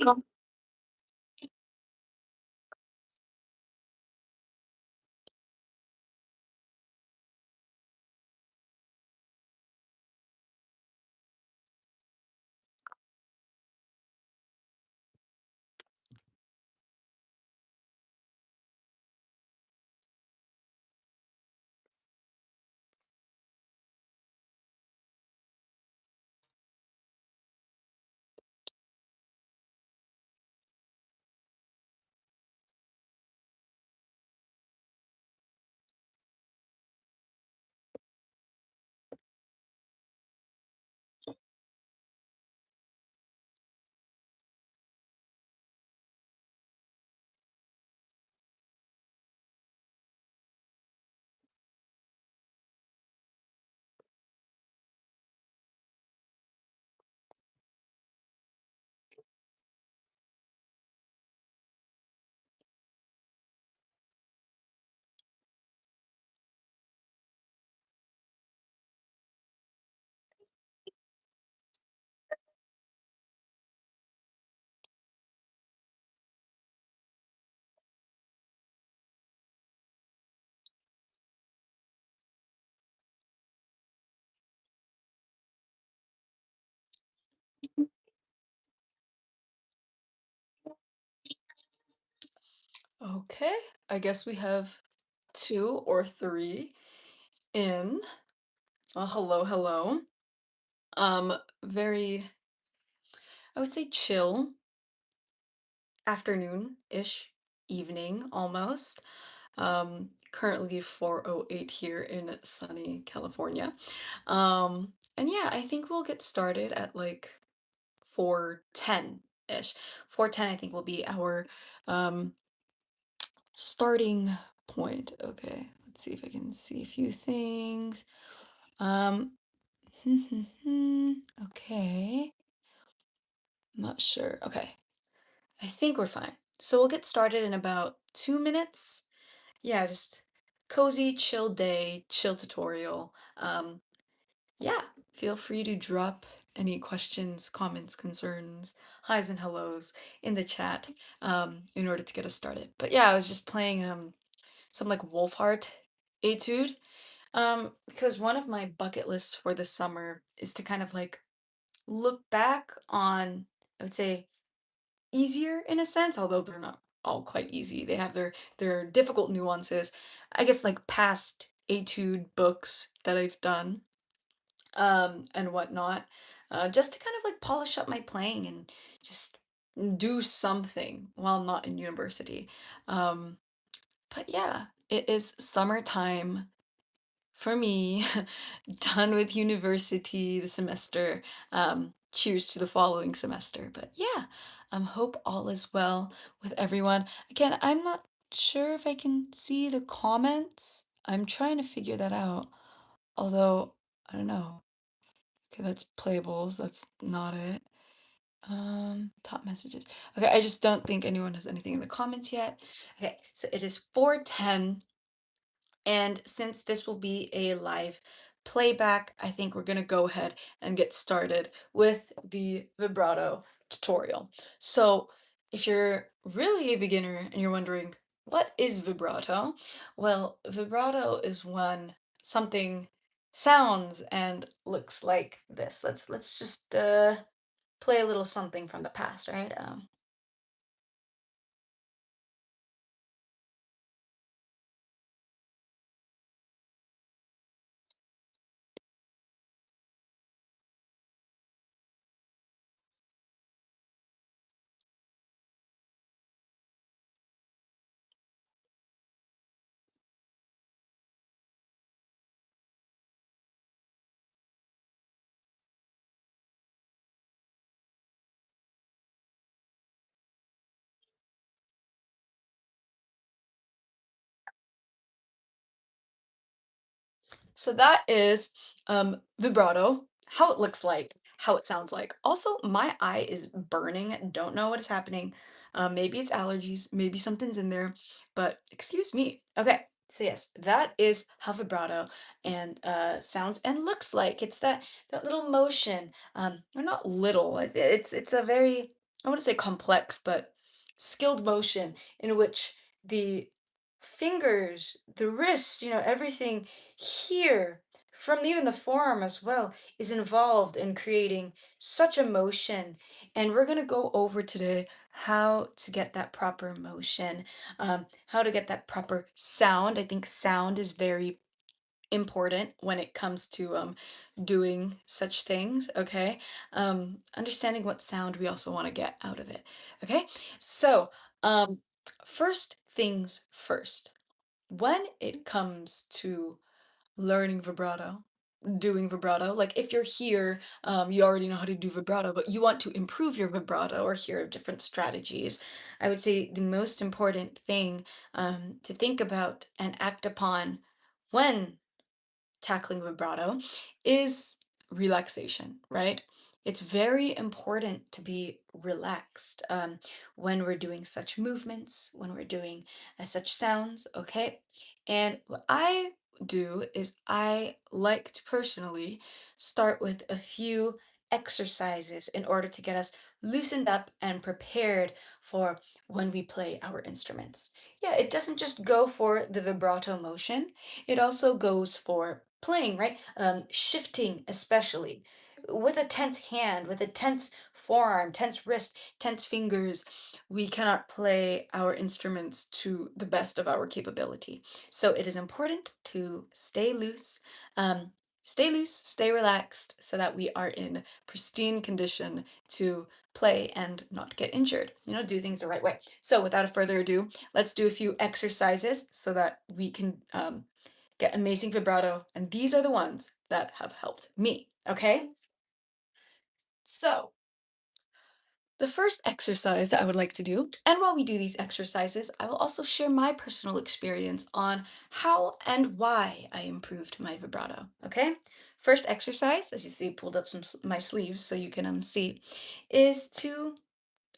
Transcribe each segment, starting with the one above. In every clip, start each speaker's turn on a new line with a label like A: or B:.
A: Mhm. Okay, I guess we have two or three in. Well, hello, hello. Very, I would say chill afternoon-ish, evening almost. Currently 4:08 here in sunny California. And yeah, I think we'll get started at like 4:10-ish. 4:10 I think will be our um starting point. Okay, let's see if I can see a few things. Um, okay, not sure. Okay, I think we're fine. So we'll get started in about 2 minutes. Yeah, just cozy, chill day, chill tutorial. Yeah, feel free to drop any questions, comments, concerns, highs and hellos in the chat in order to get us started. But yeah, I was just playing some like Wolfheart etude. Because one of my bucket lists for the summer is to kind of like look back on, I would say, easier in a sense, although they're not all quite easy. They have their difficult nuances. I guess like past etude books that I've done, and whatnot, just to kind of like polish up my playing and just do something while not in university. Um, but yeah, it is summertime for me, done with university, the semester. Cheers to the following semester. But yeah, hope all is well with everyone. Again, I'm not sure if I can see the comments. I'm trying to figure that out. Although, I don't know. Okay, that's playables. That's not it. Top messages. Okay, I just don't think anyone has anything in the comments yet. Okay, so it is 4:10. And since this will be a live playback, I think we're going to go ahead and get started with the vibrato tutorial. So if you're really a beginner and you're wondering, what is vibrato? Well, vibrato is when something sounds and looks like this. Let's just play a little something from the past, right? So that is vibrato, how it looks like, how it sounds like. Also, my eye is burning. Don't know what is happening. Maybe it's allergies, maybe something's in there, but excuse me. Okay, so yes, that is how vibrato and sounds and looks like. It's that little motion, or not little. It's a very, I want to say complex, but skilled motion in which the fingers, the wrist, everything here, from even the forearm as well, is involved in creating such a motion. And we're going to go over today how to get that proper motion, how to get that proper sound. I think sound is very important when it comes to doing such things, okay? Understanding what sound we also want to get out of it, okay? So, um, first things first, when it comes to learning vibrato, doing vibrato. Like if you're here, you already know how to do vibrato, but you want to improve your vibrato or hear different strategies. I would say the most important thing to think about and act upon when tackling vibrato is relaxation, right? It's very important to be relaxed when we're doing such movements, when we're doing such sounds, okay? And what I do is I like to personally start with a few exercises in order to get us loosened up and prepared for when we play our instruments. Yeah, it doesn't just go for the vibrato motion, it also goes for playing, right? Shifting, especially. with a tense hand, with a tense forearm, tense wrist, tense fingers, we cannot play our instruments to the best of our capability. So it is important to stay loose, stay relaxed, so that we are in pristine condition to play and not get injured. Do things the right way. So without further ado, let's do a few exercises so that we can get amazing vibrato. And these are the ones that have helped me. Okay? So, the first exercise that I would like to do, and while we do these exercises, I will also share my personal experience on how and why I improved my vibrato. Okay? First exercise, as you see, pulled up my sleeves so you can see, is to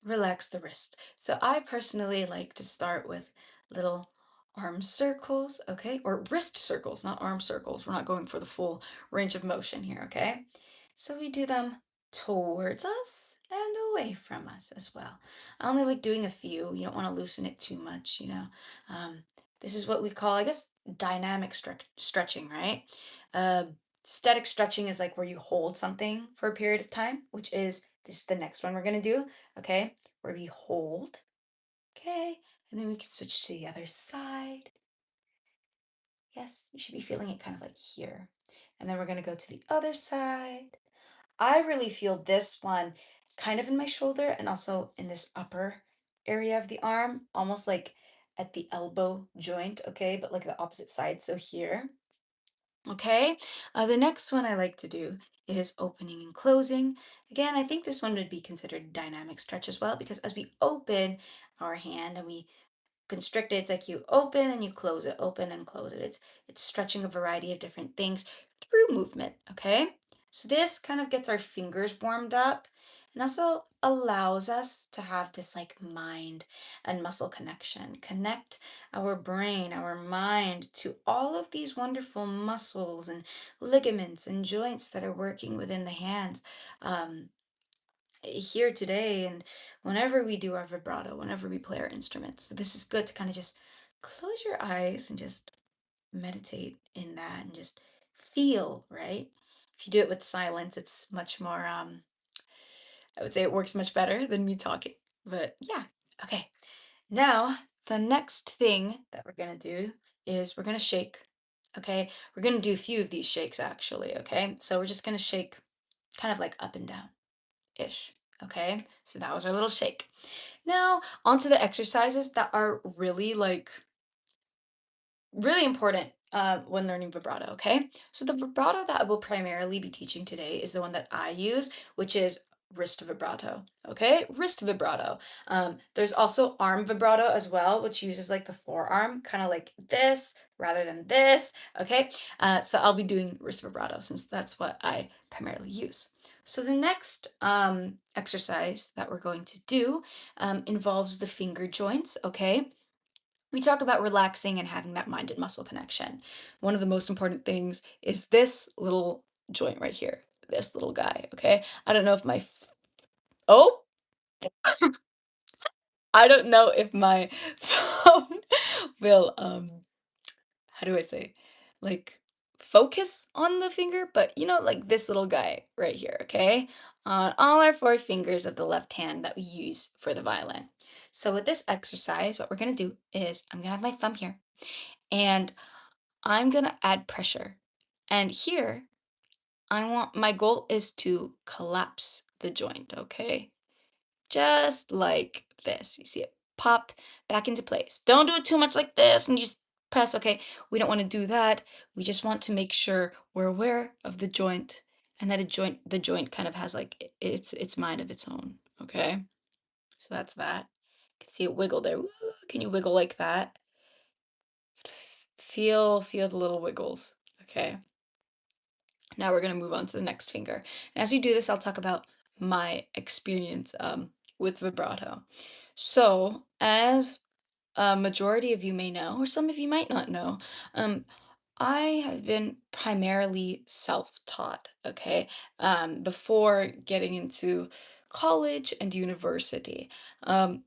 A: relax the wrist. So I personally like to start with little arm circles, okay? Or wrist circles, not arm circles. We're not going for the full range of motion here, okay? So we do them towards us and away from us as well. I only like doing a few. You don't want to loosen it too much. Um, this is what we call, I guess, dynamic stretching, right? Uh, Static stretching is like where you hold something for a period of time, which is this is the next one we're going to do, okay? Where we hold, okay? And then we can switch to the other side. Yes, you should be feeling it kind of like here. And then we're going to go to the other side. I really feel this one kind of in my shoulder and also in this upper area of the arm, almost like at the elbow joint, okay? But like the opposite side, so here. Okay, the next one I like to do is opening and closing. Again, I think this one would be considered dynamic stretch as well because as we open our hand and we constrict it, it's like you open and you close it, open and close it. It's stretching a variety of different things through movement, okay? So this kind of gets our fingers warmed up and also allows us to have this like mind and muscle connection. Connect our brain, our mind to all of these wonderful muscles and ligaments and joints that are working within the hands. Um, Here today and whenever we do our vibrato, whenever we play our instruments. So this is good to kind of just close your eyes and just meditate in that and just feel, right? If you do it with silence, it's much more, I would say it works much better than me talking. But yeah, okay. Now, the next thing that we're gonna do is we're gonna shake. Okay, we're gonna do a few of these shakes actually. Okay, so we're just gonna shake kind of like up and down ish. Okay, so that was our little shake. Now, onto the exercises that are really important when learning vibrato, okay? So the vibrato that I will primarily be teaching today is the one that I use, which is wrist vibrato, okay? Wrist vibrato. There's also arm vibrato as well, which uses like the forearm, kind of like this rather than this, okay? So I'll be doing wrist vibrato since that's what I primarily use. So the next exercise that we're going to do involves the finger joints, okay? We talk about relaxing and having that mind and muscle connection. One of the most important things is this little joint right here, this little guy, okay? I don't know if oh, I don't know if my phone will, how do I say, like focus on the finger, but like this little guy right here, okay? On all our four fingers of the left hand that we use for the violin. So with this exercise, what we're gonna do is I'm gonna have my thumb here and I'm gonna add pressure. And here, my goal is to collapse the joint, okay? Just like this. You see it pop back into place. Don't do it too much like this and you just press, okay? We don't want to do that. We just want to make sure we're aware of the joint and that the joint kind of has like its mind of its own, okay? So that's that. You can see it wiggle there. Woo, can you wiggle like that? Feel the little wiggles, okay? Now we're going to move on to the next finger. And as we do this, I'll talk about my experience with vibrato. So, as a majority of you may know, or some of you might not know, um, I have been primarily self-taught, okay, before getting into college and university.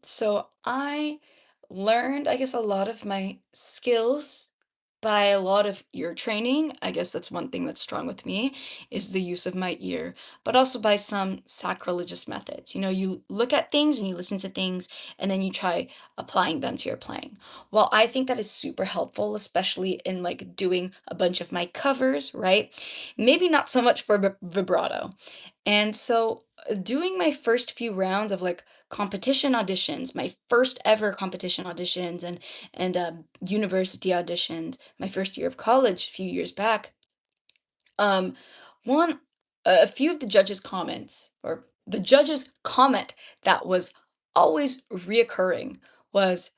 A: So I learned, I guess, a lot of my skills by a lot of ear training. I guess that's one thing that's strong with me is the use of my ear, but also by some sacrilegious methods. You know, you look at things and you listen to things and then you try applying them to your playing. Well, I think that is super helpful, especially in like doing a bunch of my covers, right? Maybe not so much for vibrato. And so doing my first few rounds of like competition auditions, my first ever competition auditions and university auditions, my first year of college a few years back, um, one a few of the judges' comments or the judges' comment that was always reoccurring was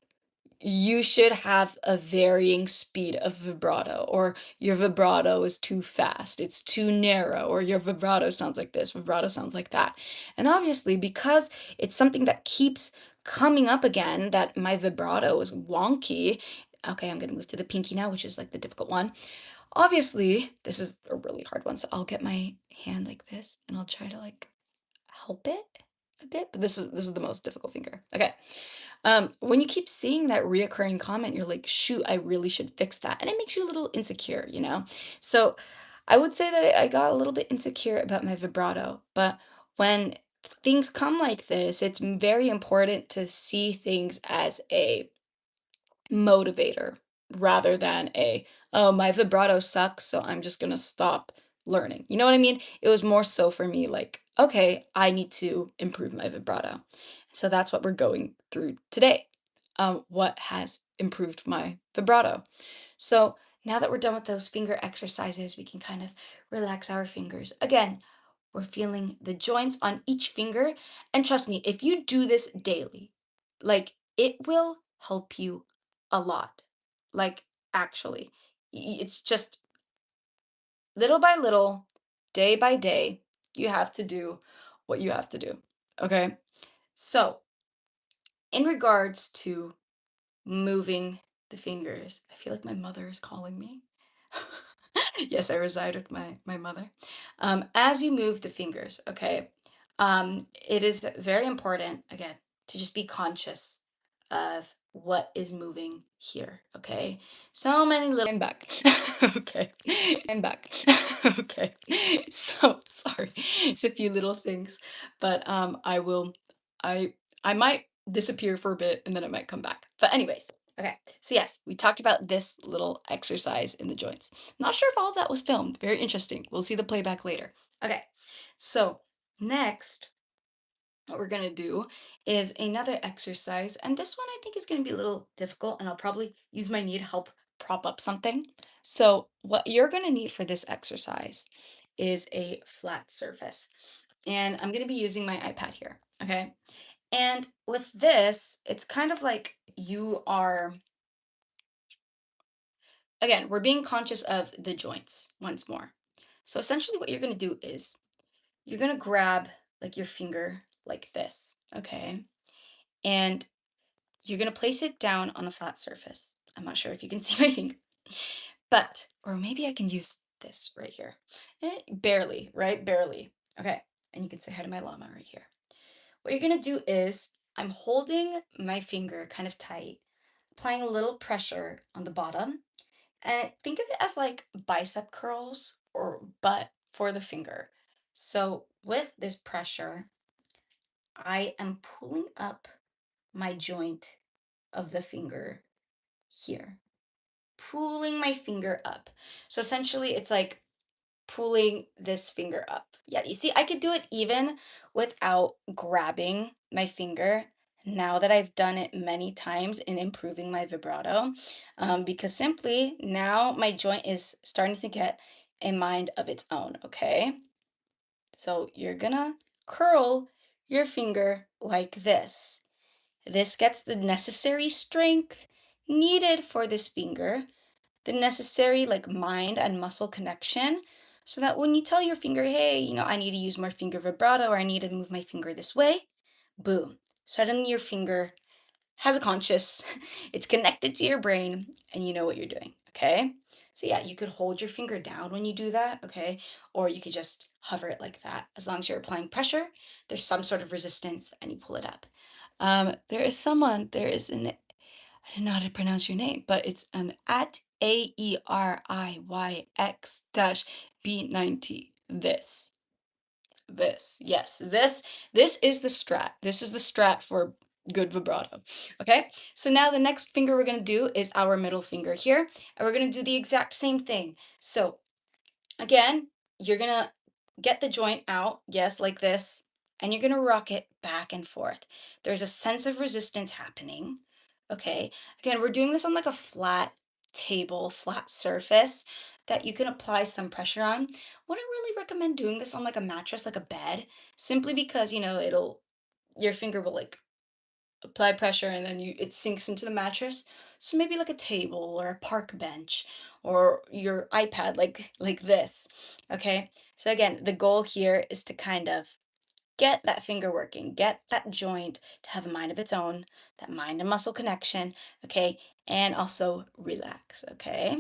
A: you should have a varying speed of vibrato, or your vibrato is too fast, it's too narrow, or your vibrato sounds like this, vibrato sounds like that. And obviously, because it's something that keeps coming up again, that my vibrato is wonky. Okay, I'm gonna move to the pinky now, which is like the difficult one. Obviously, this is a really hard one, so I'll get my hand like this and I'll try to like help it a bit, but this is the most difficult finger. Okay. When you keep seeing that reoccurring comment, you're like, shoot, I really should fix that. And it makes you a little insecure, you know? So I would say that I got a little bit insecure about my vibrato, but when things come like this, it's very important to see things as a motivator rather than a, oh, my vibrato sucks, so I'm just gonna stop learning. You know what I mean? It was more so for me like, okay, I need to improve my vibrato. So that's what we're going through today. What has improved my vibrato? So now that we're done with those finger exercises, we can kind of relax our fingers. Again, we're feeling the joints on each finger. And trust me, if you do this daily, like it will help you a lot. Like, actually, it's just little by little, day by day, you have to do what you have to do. Okay. So, in regards to moving the fingers. I feel like my mother is calling me. Yes, I reside with my mother. As you move the fingers, okay, it is very important, again, to just be conscious of what is moving here, okay? So many little... I'm back. Okay. I'm back. Okay. So sorry. It's a few little things, but I I might disappear for a bit and then it might come back. But anyways, okay. So yes, we talked about this little exercise in the joints. Not sure if all of that was filmed. Very interesting. We'll see the playback later. Okay. So next, what we're gonna do is another exercise, and this one I think is gonna be a little difficult, and I'll probably use my knee to help prop up something. So what you're gonna need for this exercise is a flat surface. And I'm gonna be using my iPad here, okay? And with this, it's kind of like you are, again, we're being conscious of the joints once more. So essentially what you're going to do is you're going to grab like your finger like this, okay? And you're going to place it down on a flat surface. I'm not sure if you can see my finger, but, or maybe I can use this right here. Barely, right? Barely. Okay. And you can say hi to my llama right here. What you're going to do is I'm holding my finger kind of tight, applying a little pressure on the bottom, and think of it as like bicep curls or butt for the finger. So with this pressure, I am pulling up my joint of the finger here, pulling my finger up. So essentially it's like pulling this finger up. Yeah, you see, I could do it even without grabbing my finger now that I've done it many times in improving my vibrato, because simply now my joint is starting to get a mind of its own, okay? So you're gonna curl your finger like this. This gets the necessary strength needed for this finger, the necessary like mind and muscle connection, so that when you tell your finger, hey, I need to use more finger vibrato, or I need to move my finger this way, boom, suddenly your finger has a conscious, it's connected to your brain, and you know what you're doing, okay? So yeah, you could hold your finger down when you do that, okay? Or you could just hover it like that. As long as you're applying pressure, there's some sort of resistance and you pull it up. There is an I didn't know how to pronounce your name, but it's an at AERIYX dash B90. Yes, this is the strat. This is the strat for good vibrato. Okay, so now the next finger we're gonna do is our middle finger here, and we're gonna do the exact same thing. So again, you're gonna get the joint out, yes, like this, and you're gonna rock it back and forth. There's a sense of resistance happening. Okay, again, we're doing this on like a flat table, flat surface that you can apply some pressure on. Wouldn't really recommend doing this on like a mattress, like a bed, simply because, your finger will like apply pressure and then it sinks into the mattress. So maybe like a table or a park bench or your iPad like this. Okay? So again, the goal here is to kind of get that finger working, get that joint to have a mind of its own, that mind and muscle connection, okay? And also relax, okay?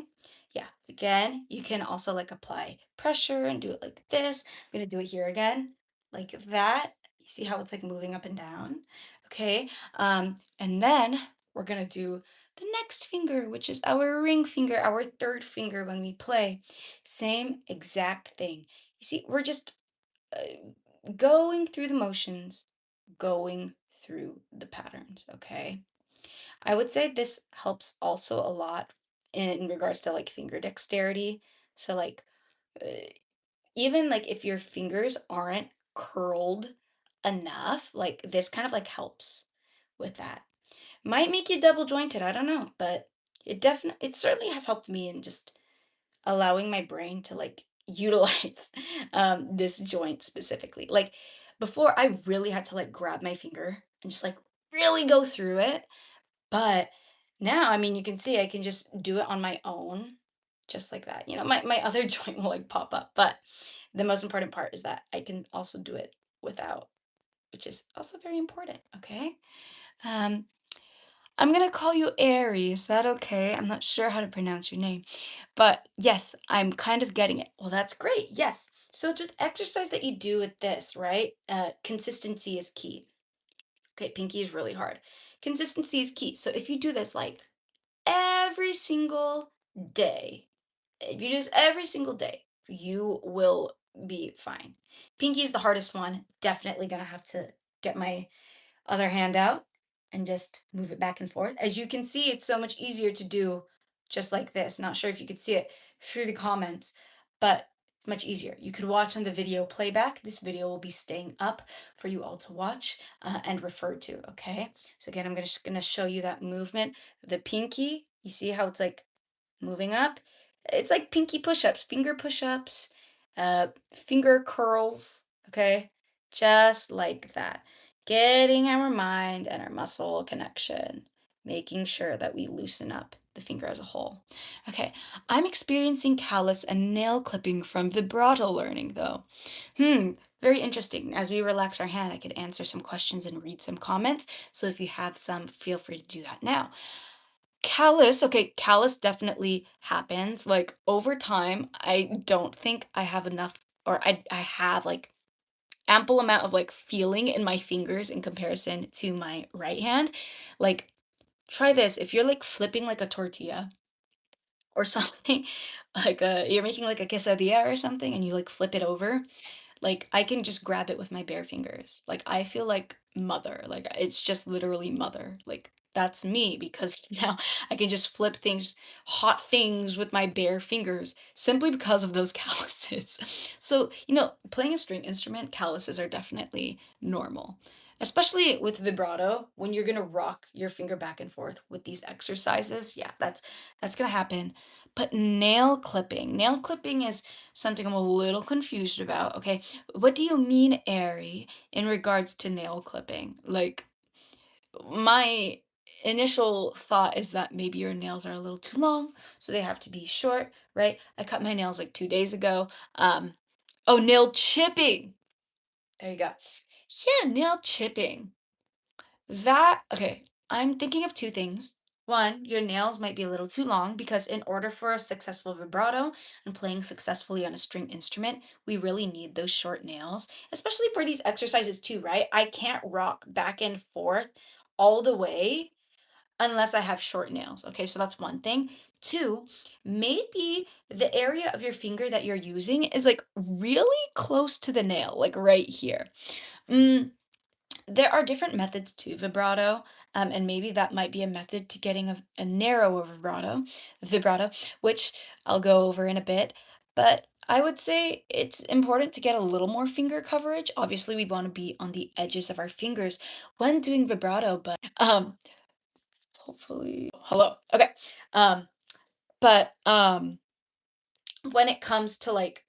A: Yeah, again, you can also like apply pressure and do it like this. I'm gonna do it here again, like that. You see how it's like moving up and down, okay? And then we're gonna do the next finger, which is our ring finger, our third finger when we play. Same exact thing. You see, we're just going through the motions, going through the patterns, okay? I would say this helps also a lot in regards to like finger dexterity. So like uh, even like if your fingers aren't curled enough, like this kind of like helps with that. Might make you double jointed, I don't know, but it certainly has helped me in just allowing my brain to like utilize this joint specifically. Like before, I really had to like grab my finger and just like really go through it. But now, I mean, you can see I can just do it on my own, just like that. My other joint will like pop up. But the most important part is that I can also do it without, which is also very important. Okay. Um, I'm gonna call you Aries. Is that okay? I'm not sure how to pronounce your name. But yes, I'm kind of getting it. Well, that's great. Yes. So it's with exercise that you do with this, right? Consistency is key. Okay, pinky is really hard. Consistency is key. So if you do this like every single day, if you do this every single day, you will be fine. Pinky is the hardest one. Definitely gonna have to get my other hand out and just move it back and forth. As you can see, it's so much easier to do just like this. Not sure if you could see it through the comments, but it's much easier. You could watch on the video playback. This video will be staying up for you all to watch and refer to, okay? So again, just gonna show you that movement. The pinky, you see how it's like moving up? It's like pinky push-ups, finger curls, okay? Just like that. Getting our mind and our muscle connection, making sure that we loosen up the finger as a whole. Okay, I'm experiencing callus and nail clipping from vibrato learning though. Very interesting. As we relax our hand, I could answer some questions and read some comments. So if you have some, feel free to do that now. Callus, okay, callus definitely happens. Like over time, I don't think I have enough, or I have like ample amount of like feeling in my fingers in comparison to my right hand. Like try this. If you're like flipping like a tortilla or something, like you're making like a quesadilla or something and you like flip it over, like, I can just grab it with my bare fingers. Like, I feel like mother. Like, it's just literally mother. Like, that's me because now I can just flip things, hot things with my bare fingers simply because of those calluses. So, playing a string instrument, calluses are definitely normal. Especially with vibrato, when you're gonna rock your finger back and forth with these exercises, yeah, that's gonna happen. But nail clipping is something I'm a little confused about. Okay, what do you mean, airy, in regards to nail clipping? Like, my initial thought is that maybe your nails are a little too long, so they have to be short, right? I cut my nails like 2 days ago. Oh, nail chipping. There you go. Yeah, nail chipping. Okay, I'm thinking of two things. One, your nails might be a little too long because in order for a successful vibrato and playing successfully on a string instrument, we really need those short nails, especially for these exercises too, right? I can't rock back and forth all the way unless I have short nails. Okay, so that's one thing. Two, maybe the area of your finger that you're using is like really close to the nail, like right here. Mm, there are different methods to vibrato, and maybe that might be a method to getting a narrower vibrato, which I'll go over in a bit. But I would say it's important to get a little more finger coverage. Obviously, we want to be on the edges of our fingers when doing vibrato, but hopefully, hello. Okay. Um, but when it comes to like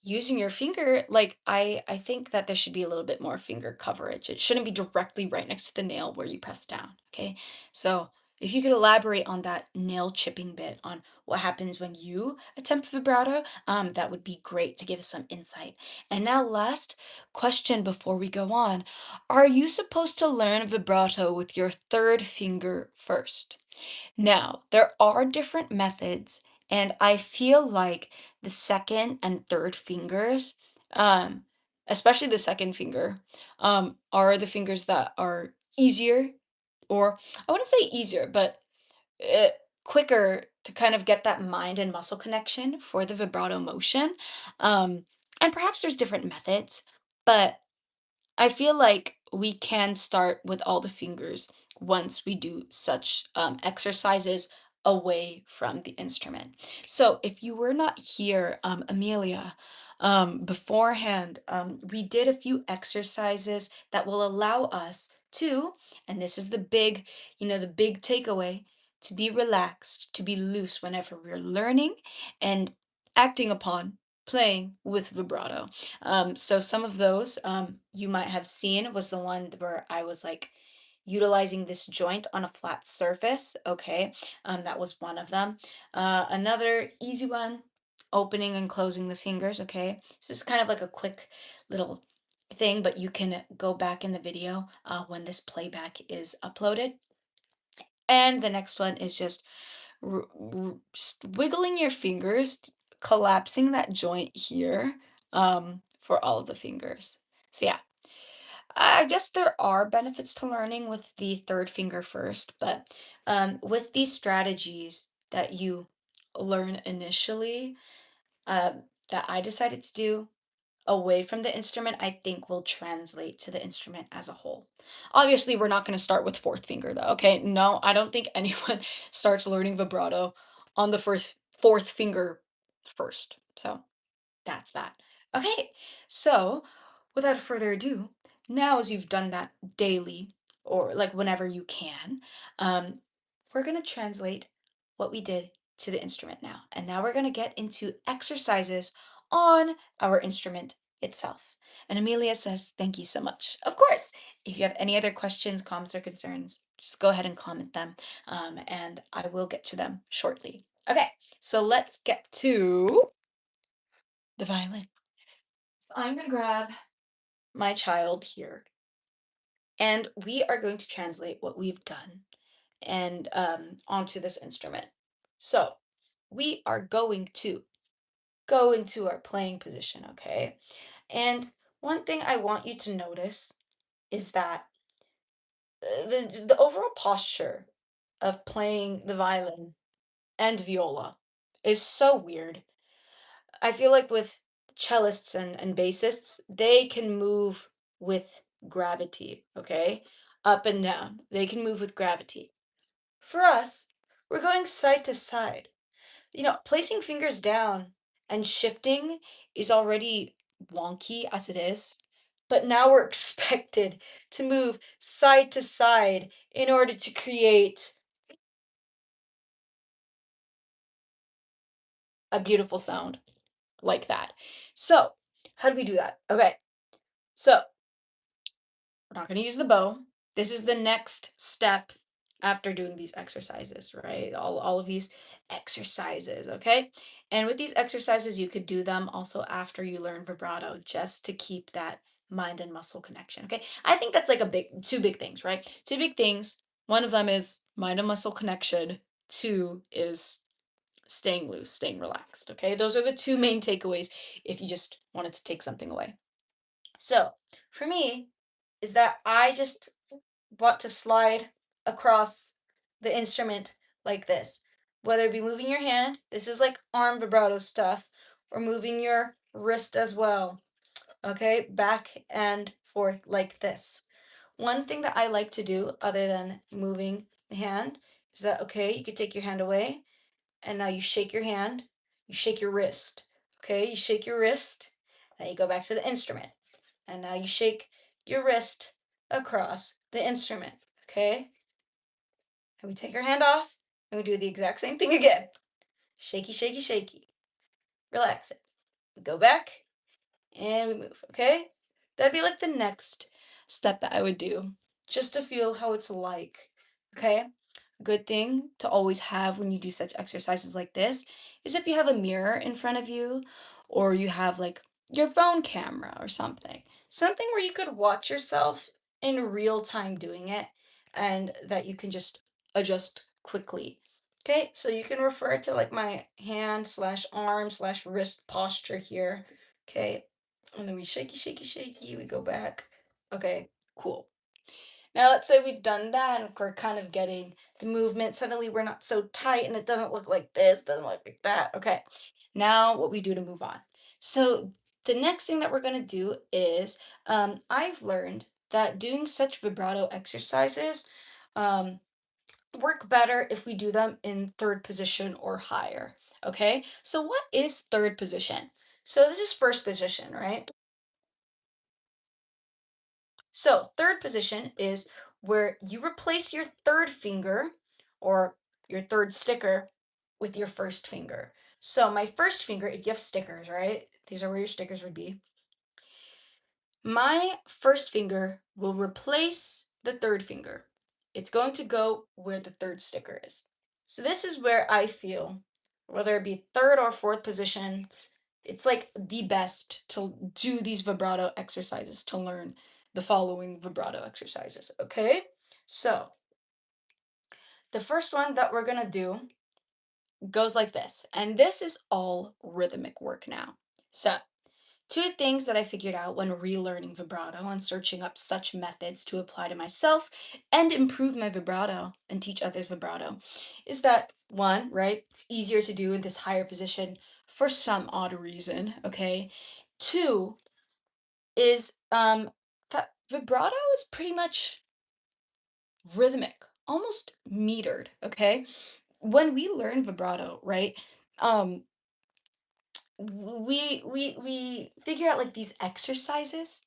A: using your finger, like I think that there should be a little bit more finger coverage. It shouldn't be directly right next to the nail where you press down, okay? So if you could elaborate on that nail chipping bit on what happens when you attempt vibrato, that would be great to give us some insight. And now last question before we go on. Are you supposed to learn vibrato with your third finger first? Now, there are different methods, and I feel like the second and third fingers, um, especially the second finger, are the fingers that are easier, or I wouldn't say easier, but uh, quicker to kind of get that mind and muscle connection for the vibrato motion. Um, and perhaps there's different methods, but I feel like we can start with all the fingers once we do such exercises away from the instrument. So if you were not here, Amelia, beforehand, we did a few exercises that will allow us to, and this is the big, the big takeaway, to be relaxed, to be loose whenever we're learning and acting upon playing with vibrato. So some of those you might have seen was the one where I was like utilizing this joint on a flat surface. Okay, that was one of them. Another easy one, opening and closing the fingers. Okay, this is kind of like a quick little thing, but you can go back in the video when this playback is uploaded. And the next one is just wiggling your fingers, collapsing that joint here, for all of the fingers. So yeah, I guess there are benefits to learning with the third finger first, but with these strategies that you learn initially, that I decided to do away from the instrument, I think will translate to the instrument as a whole. Obviously, we're not going to start with fourth finger though, okay? No, I don't think anyone starts learning vibrato on the first fourth finger first. So, that's that. Okay, so without further ado, now as you've done that daily or like whenever you can, um, we're going to translate what we did to the instrument now. And now we're going to get into exercises on our instrument itself. And Amelia says, thank you so much. Of course, if you have any other questions, comments, or concerns, just go ahead and comment them, and I will get to them shortly. Okay, so let's get to the violin. So I'm going to grab my child here, and we are going to translate what we've done and onto this instrument. So we are going to go into our playing position, okay? And one thing I want you to notice is that the overall posture of playing the violin and viola is so weird. I feel like with cellists and bassists, they can move with gravity, okay? Up and down. They can move with gravity. For us, we're going side to side. Placing fingers down and shifting is already wonky as it is, but now we're expected to move side to side in order to create a beautiful sound like that. So, how do we do that? Okay, so we're not going to use the bow. This is the next step after doing these exercises, right? All of these exercises, okay? And with these exercises, you could do them also after you learn vibrato just to keep that mind and muscle connection, okay? I think that's like two big things, right? Two big things. One of them is mind and muscle connection. Two is staying loose, staying relaxed, okay? Those are the two main takeaways if you just wanted to take something away. So, for me, is that I just want to slide across the instrument like this. Whether it be moving your hand, this is like arm vibrato stuff, or moving your wrist as well. Okay, back and forth like this. One thing that I like to do, other than moving the hand, is that okay, you could take your hand away, and now you shake your hand, you shake your wrist. Okay, you shake your wrist, and you go back to the instrument. And now you shake your wrist across the instrument. Okay, and we take our hand off, and we do the exact same thing again. Shaky, shaky, shaky. Relax it. We go back, and we move, okay? That'd be like the next step that I would do, just to feel how it's like, okay? A good thing to always have when you do such exercises like this is if you have a mirror in front of you, or you have like your phone camera or something. Something where you could watch yourself in real time doing it and that you can just adjust quickly. Okay, so you can refer to like my hand slash arm slash wrist posture here. Okay, and then we shaky, shaky, shaky, we go back. Okay, cool. Now let's say we've done that and we're kind of getting the movement. Suddenly we're not so tight and it doesn't look like this, doesn't look like that. Okay, now what we do to move on. So the next thing that we're gonna do is, I've learned that doing such vibrato exercises um, work better if we do them in third position or higher. Okay, so what is third position? So this is first position, right? So, third position is where you replace your third finger or your third sticker with your first finger. So, my first finger, if you have stickers, right? These are where your stickers would be. My first finger will replace the third finger. It's going to go where the third sticker is. So, this is where I feel, whether it be third or fourth position, it's like the best to do these vibrato exercises to learn the following vibrato exercises. Okay, so the first one that we're gonna do goes like this, and this is all rhythmic work now. So two things that I figured out when relearning vibrato and searching up such methods to apply to myself and improve my vibrato and teach others vibrato is that one, right, it's easier to do in this higher position for some odd reason, okay? Two is that vibrato is pretty much rhythmic, almost metered, okay? When we learn vibrato, right? Um we figure out like these exercises.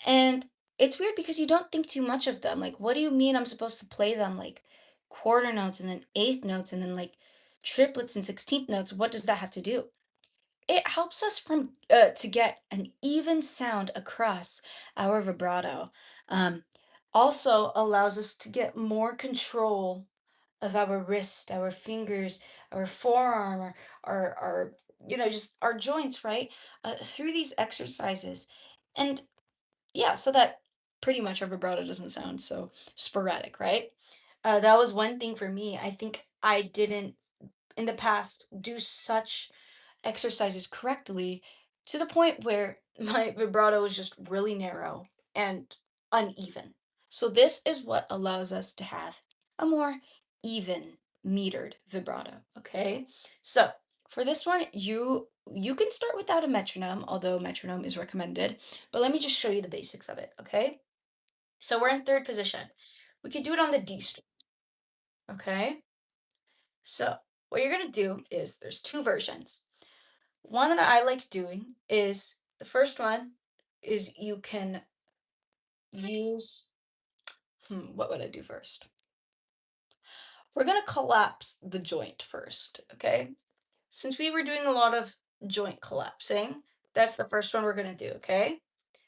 A: And it's weird because you don't think too much of them. Like, what do you mean I'm supposed to play them like quarter notes and then eighth notes and then like triplets and 16th notes? What does that have to do? It helps us from to get an even sound across our vibrato. Um, Also allows us to get more control of our wrist, our fingers, our forearm, our just our joints, right? Through these exercises. And yeah, so that pretty much our vibrato doesn't sound so sporadic, right? That was one thing for me. I think I didn't in the past do such exercises correctly to the point where my vibrato was just really narrow and uneven. So this is what allows us to have a more even metered vibrato, okay? So, for this one, you can start without a metronome, although metronome is recommended, but let me just show you the basics of it, okay? So we're in third position. We could do it on the D string, okay? So, what you're going to do is there's two versions. One that I like doing is the first one is you can use, what would I do first? We're gonna collapse the joint first, okay? Since we were doing a lot of joint collapsing, that's the first one we're gonna do, okay?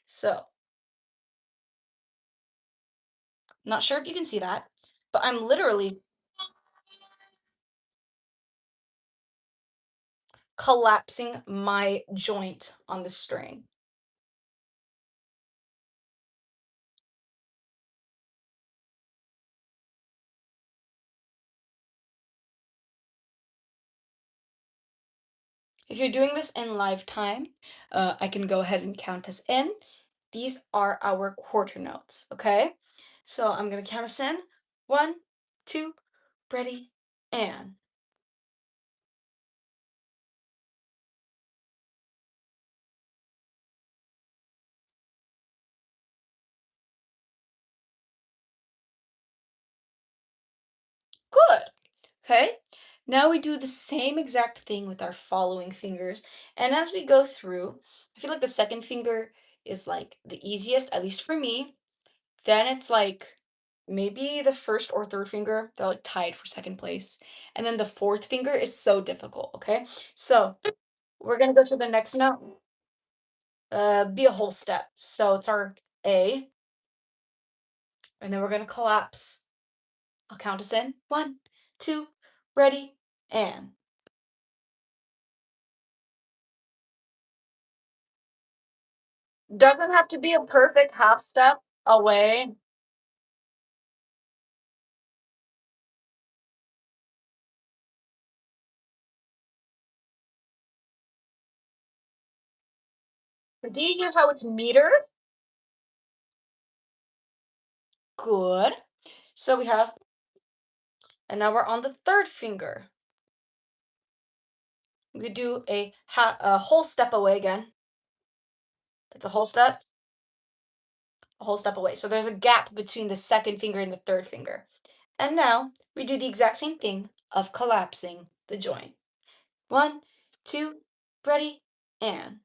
A: So, not sure if you can see that, but I'm literally collapsing my joint on the string. If you're doing this in live time, I can go ahead and count us in. These are our quarter notes, okay? So I'm gonna count us in. One, two, ready, and. Good. Okay. Now we do the same exact thing with our following fingers. And as we go through, I feel like the second finger is like the easiest, at least for me. Then it's like maybe the first or third finger, they're like tied for second place. And then the fourth finger is so difficult, okay? So we're gonna go to the next note, be a whole step. So it's our A, and then we're gonna collapse. I'll count us in. One, two, ready, and. Doesn't have to be a perfect half step away. But do you hear how it's metered? Good. So we have, and now we're on the third finger. We could do a whole step away again. That's a whole step away. So there's a gap between the second finger and the third finger. And now we do the exact same thing of collapsing the joint. One, two, ready, and.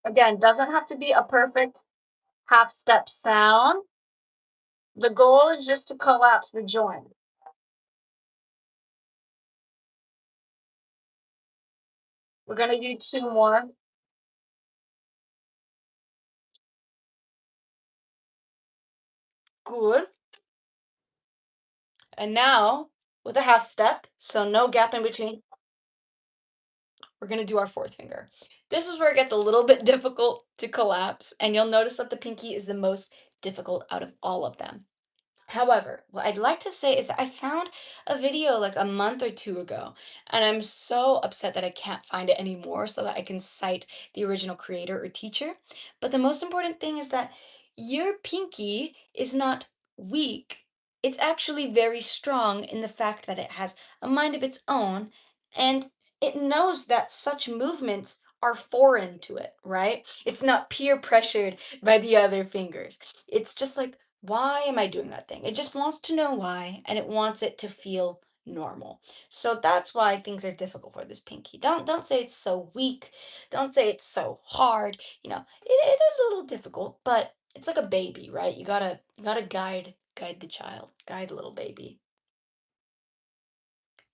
A: Again, doesn't have to be a perfect half step sound. The goal is just to collapse the joint. We're gonna do two more. Good. And now, with a half step, so no gap in between, we're gonna do our fourth finger. This is where it gets a little bit difficult to collapse, and you'll notice that the pinky is the most difficult out of all of them. However, what I'd like to say is that I found a video like a month or two ago, and I'm so upset that I can't find it anymore so that I can cite the original creator or teacher. But the most important thing is that your pinky is not weak. It's actually very strong in the fact that it has a mind of its own, and it knows that such movements are foreign to it, right? It's not peer pressured by the other fingers. It's just like, why am I doing that thing? It just wants to know why, and it wants it to feel normal. So that's why things are difficult for this pinky. Don't say it's so weak. Don't say it's so hard. It is a little difficult, but it's like a baby, right? You gotta guide the child, guide the little baby.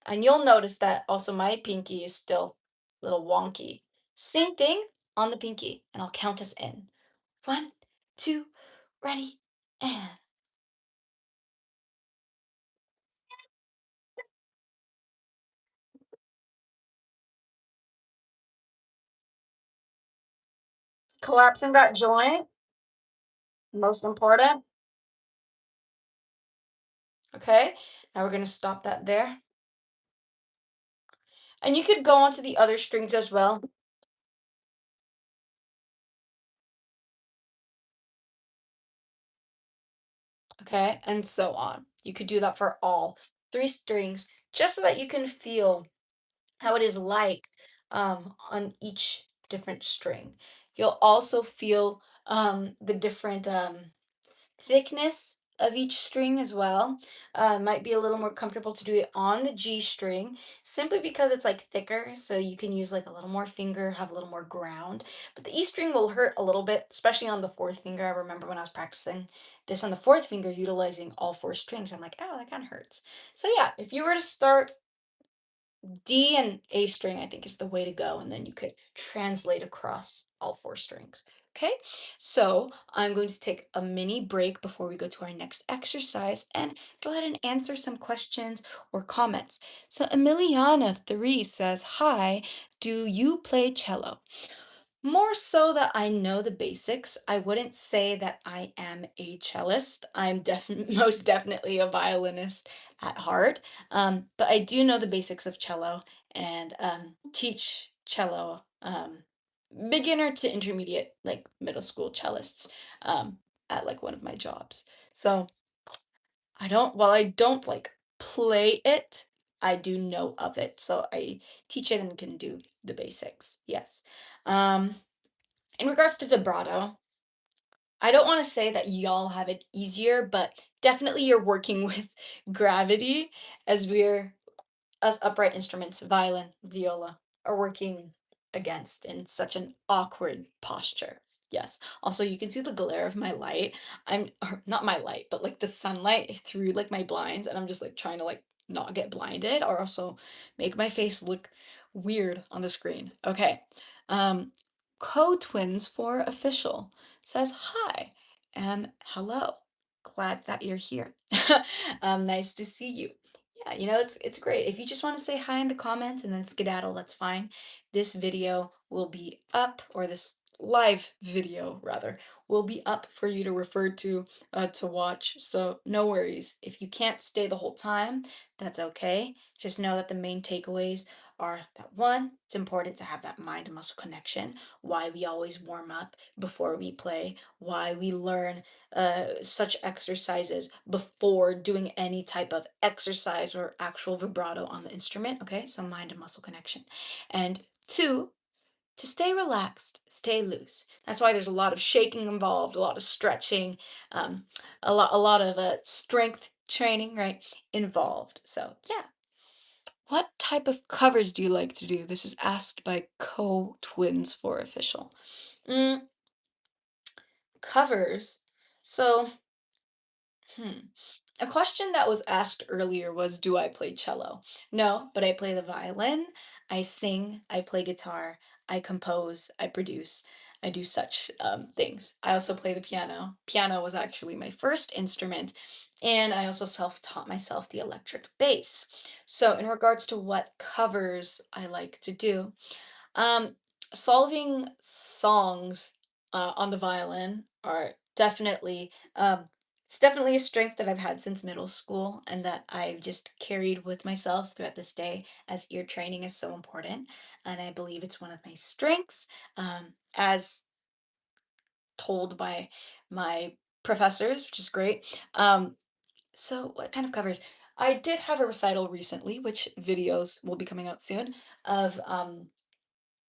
A: And you'll notice that also my pinky is still a little wonky. Same thing on the pinky, and I'll count us in. One, two, ready, and. Collapsing that joint, most important. Okay, now we're gonna stop that there. And you could go on to the other strings as well. Okay, and so on. You could do that for all three strings, just so that you can feel how it is like on each different string. You'll also feel the different thickness of each string as well. Might be a little more comfortable to do it on the G string simply because it's like thicker, so you can use like a little more finger, have a little more ground. But the E string will hurt a little bit, especially on the fourth finger. I remember when I was practicing this on the fourth finger, utilizing all four strings. I'm like, oh, that kind of hurts. So yeah, if you were to start D and A string, I think is the way to go, and then you could translate across all four strings. Okay, so I'm going to take a mini break before we go to our next exercise and go ahead and answer some questions or comments. So Emiliana3 says, hi, do you play cello? More so that I know the basics. I wouldn't say that I am a cellist. I'm definitely most definitely a violinist at heart. But I do know the basics of cello and teach cello beginner to intermediate, like middle school cellists, at like one of my jobs. So while I don't like play it, I do know of it. So I teach it and can do the basics. Yes. Um, in regards to vibrato, I don't want to say that y'all have it easier, but definitely you're working with gravity as we're us upright instruments, violin, viola, are working against in such an awkward posture. Yes. Also, you can see the glare of my light. Or not my light, but like the sunlight through like my blinds, and I'm just like trying to like not get blinded or also make my face look weird on the screen. Okay. Um, Co-twins for official says hi and hello. Glad that you're here. Nice to see you. Yeah, it's great. If you just want to say hi in the comments and then skedaddle, that's fine. This video will be up, or this live video rather, will be up for you to refer to watch. So no worries. If you can't stay the whole time, that's okay. Just know that the main takeaways are that one, it's important to have that mind and muscle connection, why we always warm up before we play, why we learn such exercises before doing any type of exercise or actual vibrato on the instrument. Okay, so mind and muscle connection. And two, to stay relaxed, stay loose. That's why there's a lot of shaking involved, a lot of stretching, um, a lot of strength training, right, involved. So yeah. What type of covers do you like to do? This is asked by co-twins for official. Mm, covers. So, hmm. A question that was asked earlier was, do I play cello? No, but I play the violin, I sing, I play guitar, I compose, I produce, I do such things. I also play the piano. Piano was actually my first instrument, and I also self-taught myself the electric bass. So in regards to what covers I like to do, um, solving songs on the violin are definitely it's definitely a strength that I've had since middle school and that I've just carried with myself throughout this day as ear training is so important. And I believe it's one of my strengths, as told by my professors, which is great. So what kind of covers? I did have a recital recently, which videos will be coming out soon, of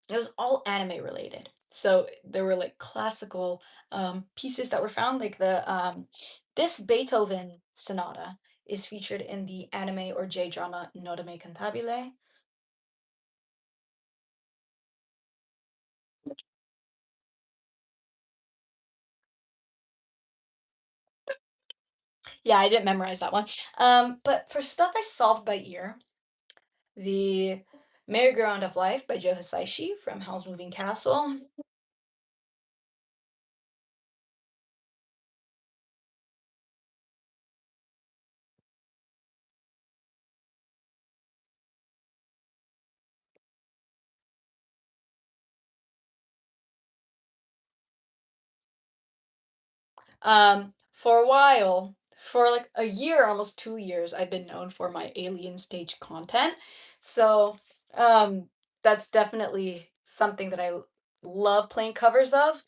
A: it was all anime related. So there were like classical pieces that were found, like the this Beethoven sonata is featured in the anime or J drama Nodame Cantabile. Yeah, I didn't memorize that one. But for stuff I solved by ear, the Merry-Go-Round of Life by Joe Hisaishi from Howl's Moving Castle. For a while, for like a year, almost 2 years, I've been known for my alien stage content. So, that's definitely something that I love playing covers of.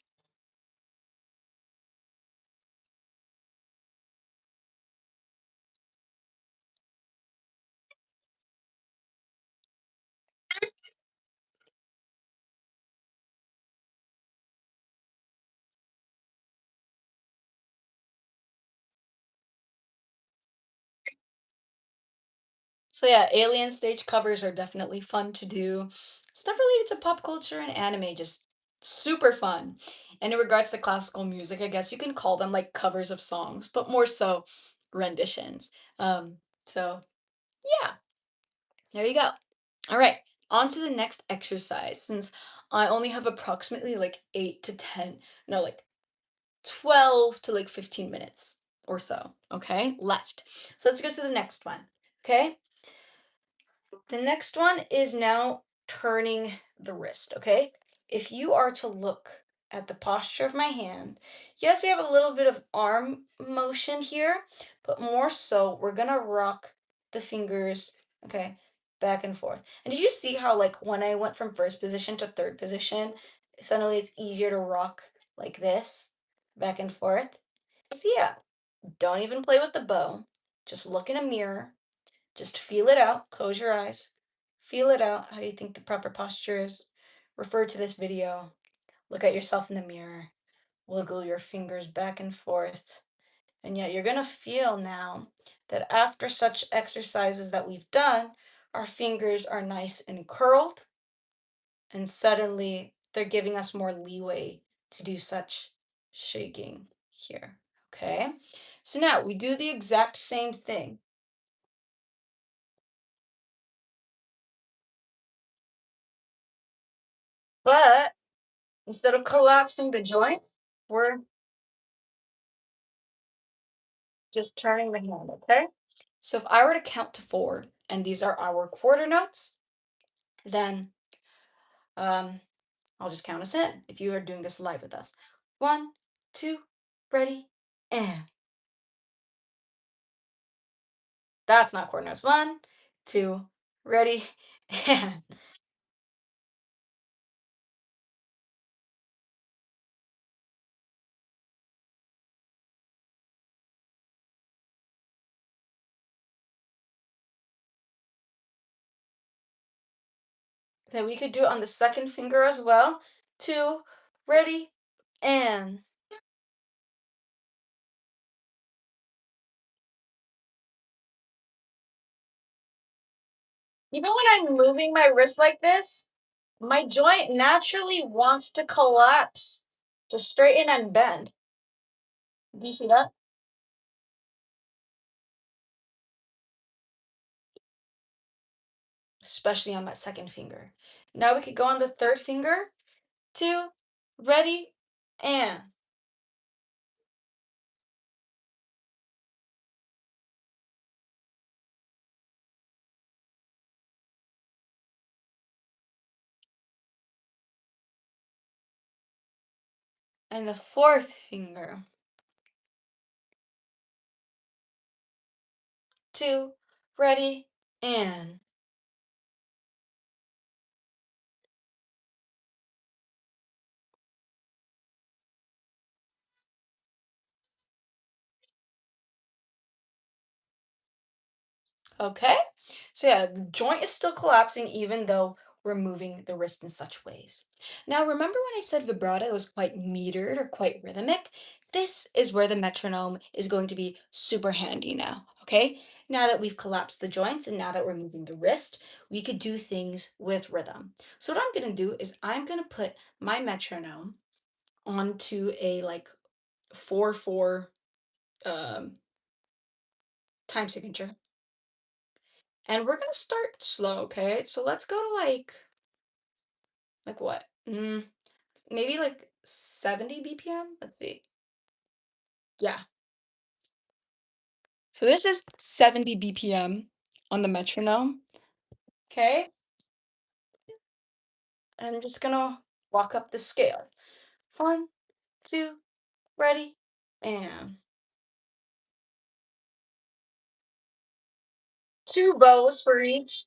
A: So yeah, alien stage covers are definitely fun to do. Stuff related to pop culture and anime, just super fun. And in regards to classical music, I guess you can call them like covers of songs, but more so renditions. So yeah, there you go. All right, on to the next exercise. Since I only have approximately like 8 to 10, no, like 12 to like 15 minutes or so, okay, left. So let's go to the next one, okay? The next one is now turning the wrist, okay? If you are to look at the posture of my hand, yes, we have a little bit of arm motion here, but more so, we're gonna rock the fingers, okay, back and forth. And did you see how, like, when I went from first position to third position, suddenly it's easier to rock like this, back and forth? So, yeah. Don't even play with the bow. Just look in a mirror. Just feel it out. Close your eyes. Feel it out, how you think the proper posture is. Refer to this video. Look at yourself in the mirror. Wiggle your fingers back and forth. And yet you're going to feel now that after such exercises that we've done, our fingers are nice and curled, and suddenly they're giving us more leeway to do such shaking here. Okay? So now we do the exact same thing, but instead of collapsing the joint, we're just turning the hand, okay? So if I were to count to four, and these are our quarter notes, then um, I'll just count us in if you are doing this live with us. One, two, ready, and that's not quarter notes. One, two, ready, and then we could do it on the second finger as well. Two, ready, and even when I'm moving my wrist like this, my joint naturally wants to collapse, to straighten and bend. Do you see that? Especially on that second finger. Now we could go on the third finger. Two, ready, and the fourth finger. Two, ready, and okay. So yeah, the joint is still collapsing even though we're moving the wrist in such ways. Now remember when I said vibrato was quite metered or quite rhythmic? This is where the metronome is going to be super handy now, okay? Now that we've collapsed the joints and now that we're moving the wrist, we could do things with rhythm. So what I'm gonna do is I'm gonna put my metronome onto a like 4/4 um, time signature. And we're gonna start slow, okay? So let's go to like what? Maybe like 70 BPM? Let's see. Yeah. So this is 70 BPM on the metronome. Okay. And I'm just gonna walk up the scale. One, two, ready, and two bows for each.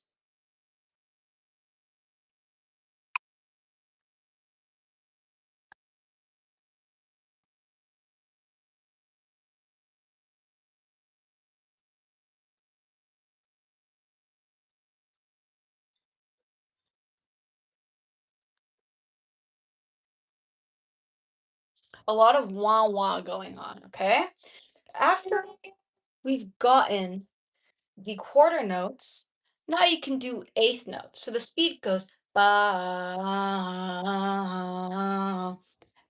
A: A lot of wah wah going on, okay? After we've gotten the quarter notes, now you can do eighth notes. So the speed goes ba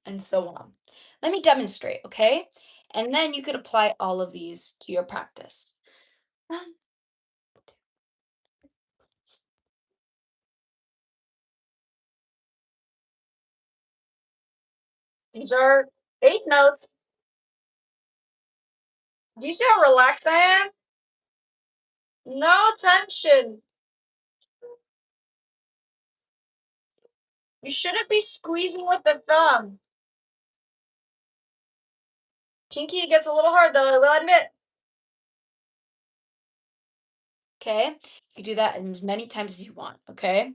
A: and so on. Let me demonstrate, okay? And then you could apply all of these to your practice. One, these are eight notes. Do you see how relaxed I am? No tension. You shouldn't be squeezing with the thumb. Kinky, it gets a little hard though, I will admit. Okay? You can do that as many times as you want, okay?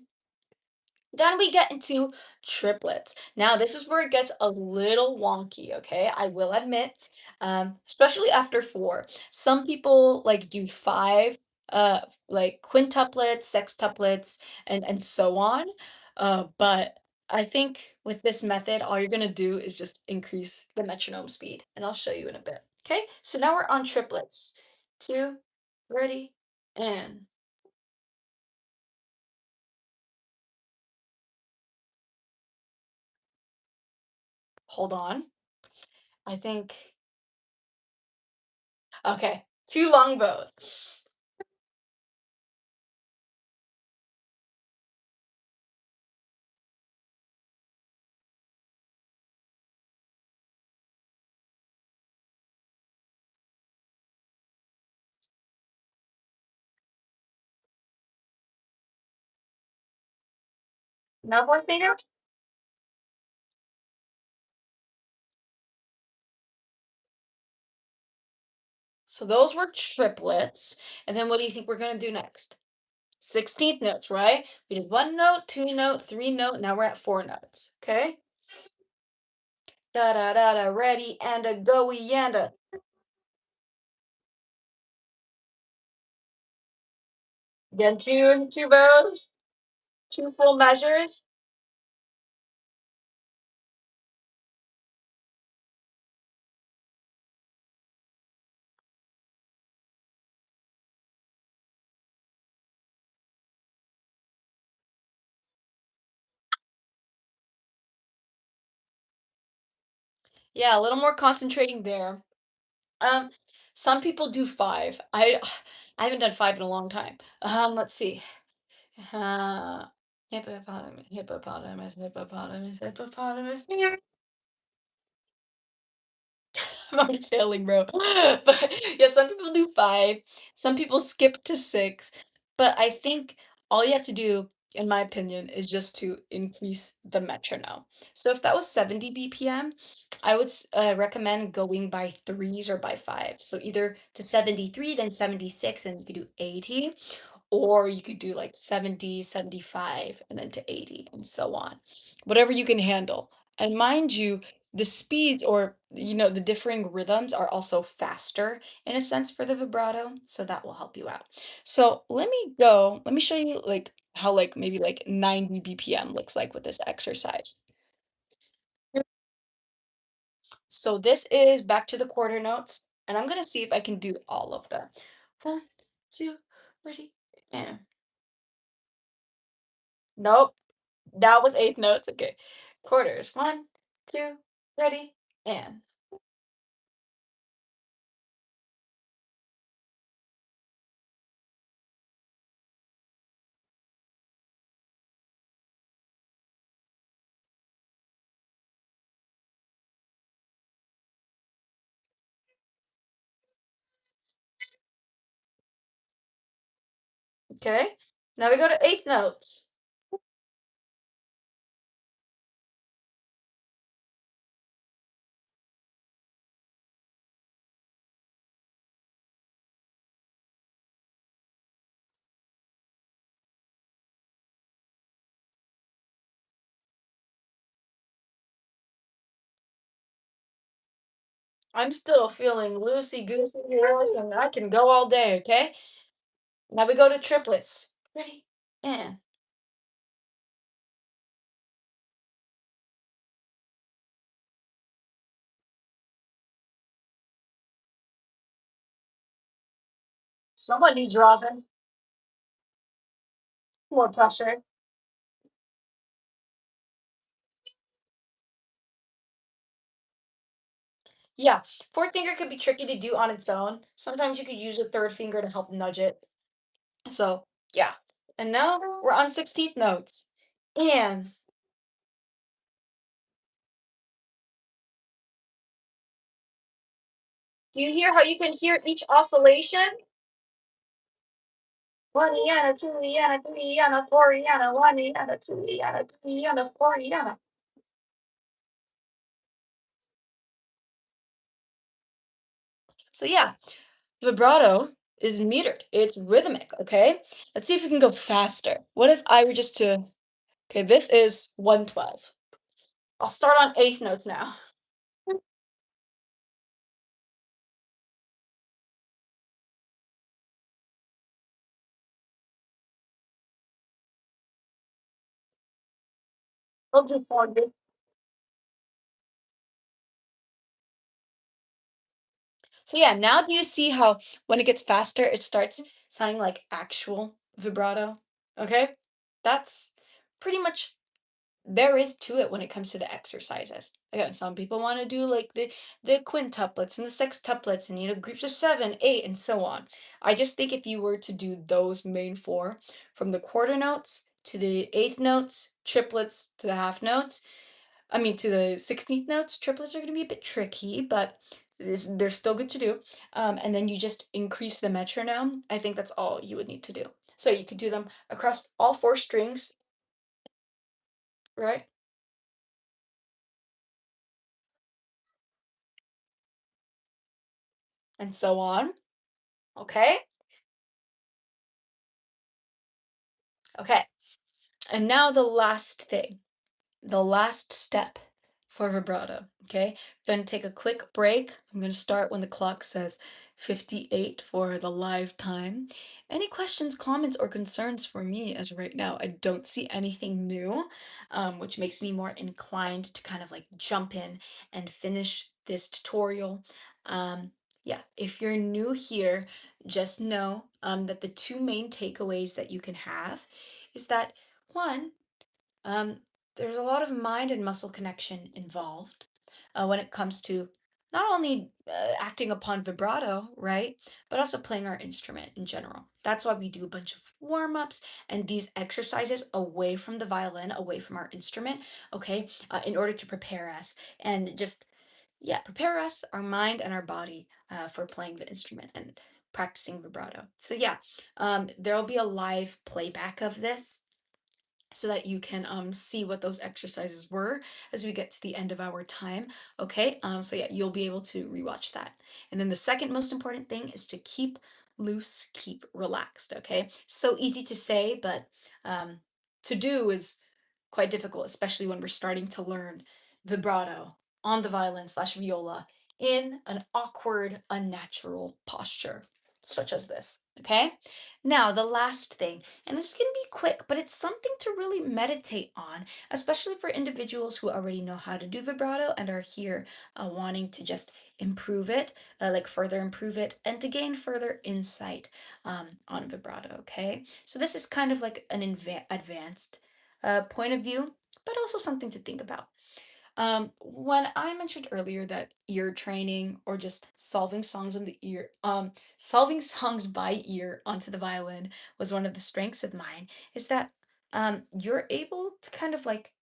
A: Then we get into triplets. Now, this is where it gets a little wonky, okay? I will admit. especially after four. Some people like do five, like quintuplets, sextuplets, and so on. But I think with this method, all you're gonna do is just increase the metronome speed, and I'll show you in a bit. Okay, so now we're on triplets. Two, ready, and hold on. I think, okay, two long bows. Now one finger. So those were triplets. And then what do you think we're gonna do next? 16th notes, right? We did one note, two note, three note. Now we're at four notes. Okay? Da da da da. Ready and a go and a. Again, two bows, two full measures. Yeah, a little more concentrating there. Um, some people do five. I haven't done five in a long time. Let's see. Uh, hippopotamus, hippopotamus, hippopotamus, hippopotamus. I'm already failing, bro. But yeah, some people do five, some people skip to six, but I think all you have to do, in my opinion, is just to increase the metronome. So if that was 70 BPM, I would recommend going by threes or by five. So either to 73, then 76, and you could do 80, or you could do like 70, 75, and then to 80, and so on. Whatever you can handle. And mind you, the speeds or the differing rhythms are also faster in a sense for the vibrato, so that will help you out. So let me show you like how like maybe like 90 BPM looks like with this exercise. So this is back to the quarter notes, and I'm gonna see if I can do all of them. One, two, ready, and nope. That was eighth notes. Okay. Quarters. One, two, ready, and. Okay. Now we go to eighth notes. I'm still feeling loosey goosey here, and I can go all day, okay? Now we go to triplets. Ready, and. Someone needs rosin. More pressure. Yeah, fourth finger could be tricky to do on its own. Sometimes you could use a third finger to help nudge it. So, yeah. And now we're on 16th notes. And do you hear how you can hear each oscillation? One yana, two yana, three yana, four yana, one yana, two yana, three yana, four yana. So yeah, vibrato is metered. It's rhythmic, okay? Let's see if we can go faster. What if I were just to, okay, this is 112. I'll start on eighth notes now. I'll do for you. So yeah, now do you see how when it gets faster, it starts sounding like actual vibrato? Okay? That's pretty much there is to it when it comes to the exercises. Again, some people want to do like the quintuplets and the sextuplets and groups of seven, eight, and so on. I just think if you were to do those main four, from the quarter notes to the eighth notes, triplets to the half notes, I mean to the 16th notes, triplets are going to be a bit tricky, but they're still good to do. And then you just increase the metronome. I think that's all you would need to do. So you could do them across all four strings, right? And so on. Okay? Okay. And now the last thing, the last step for vibrato. Okay? Going to take a quick break. I'm going to start when the clock says 58 for the live time. Any questions, comments, or concerns for me as of right now? I don't see anything new, which makes me more inclined to kind of like jump in and finish this tutorial. Yeah, if you're new here, just know that the two main takeaways that you can have is that one, um, there's a lot of mind and muscle connection involved when it comes to not only acting upon vibrato, right, but also playing our instrument in general. That's why we do a bunch of warm ups and these exercises away from the violin, away from our instrument, okay, in order to prepare us and just, yeah, prepare us, our mind, and our body for playing the instrument and practicing vibrato. So, yeah, there'll be a live playback of this so that you can see what those exercises were as we get to the end of our time. Okay, so yeah, you'll be able to rewatch that. And then the second most important thing is to keep loose, keep relaxed. Okay, so easy to say, but to do is quite difficult, especially when we're starting to learn vibrato on the violin slash viola in an awkward, unnatural posture, such as this. Okay? Now, the last thing, and this is going to be quick, but it's something to really meditate on, especially for individuals who already know how to do vibrato and are here wanting to just improve it, like further improve it, and to gain further insight on vibrato. Okay? So, this is kind of like an advanced point of view, but also something to think about. When I mentioned earlier that ear training or just solving songs on the ear, solving songs by ear onto the violin was one of the strengths of mine, is that you're able to kind of like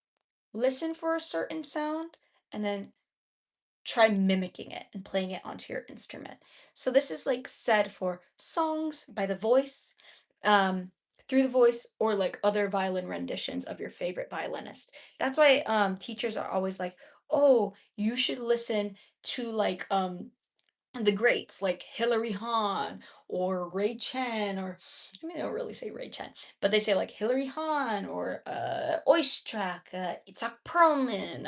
A: listen for a certain sound and then try mimicking it and playing it onto your instrument. So this is like said for songs by the voice, um, through the voice, or like other violin renditions of your favorite violinist. That's why teachers are always like, "Oh, you should listen to like the greats like Hilary Hahn or Ray Chen, or I mean, they don't really say Ray Chen, but they say like Hilary Hahn or Oistrakh, Itzhak Perlman,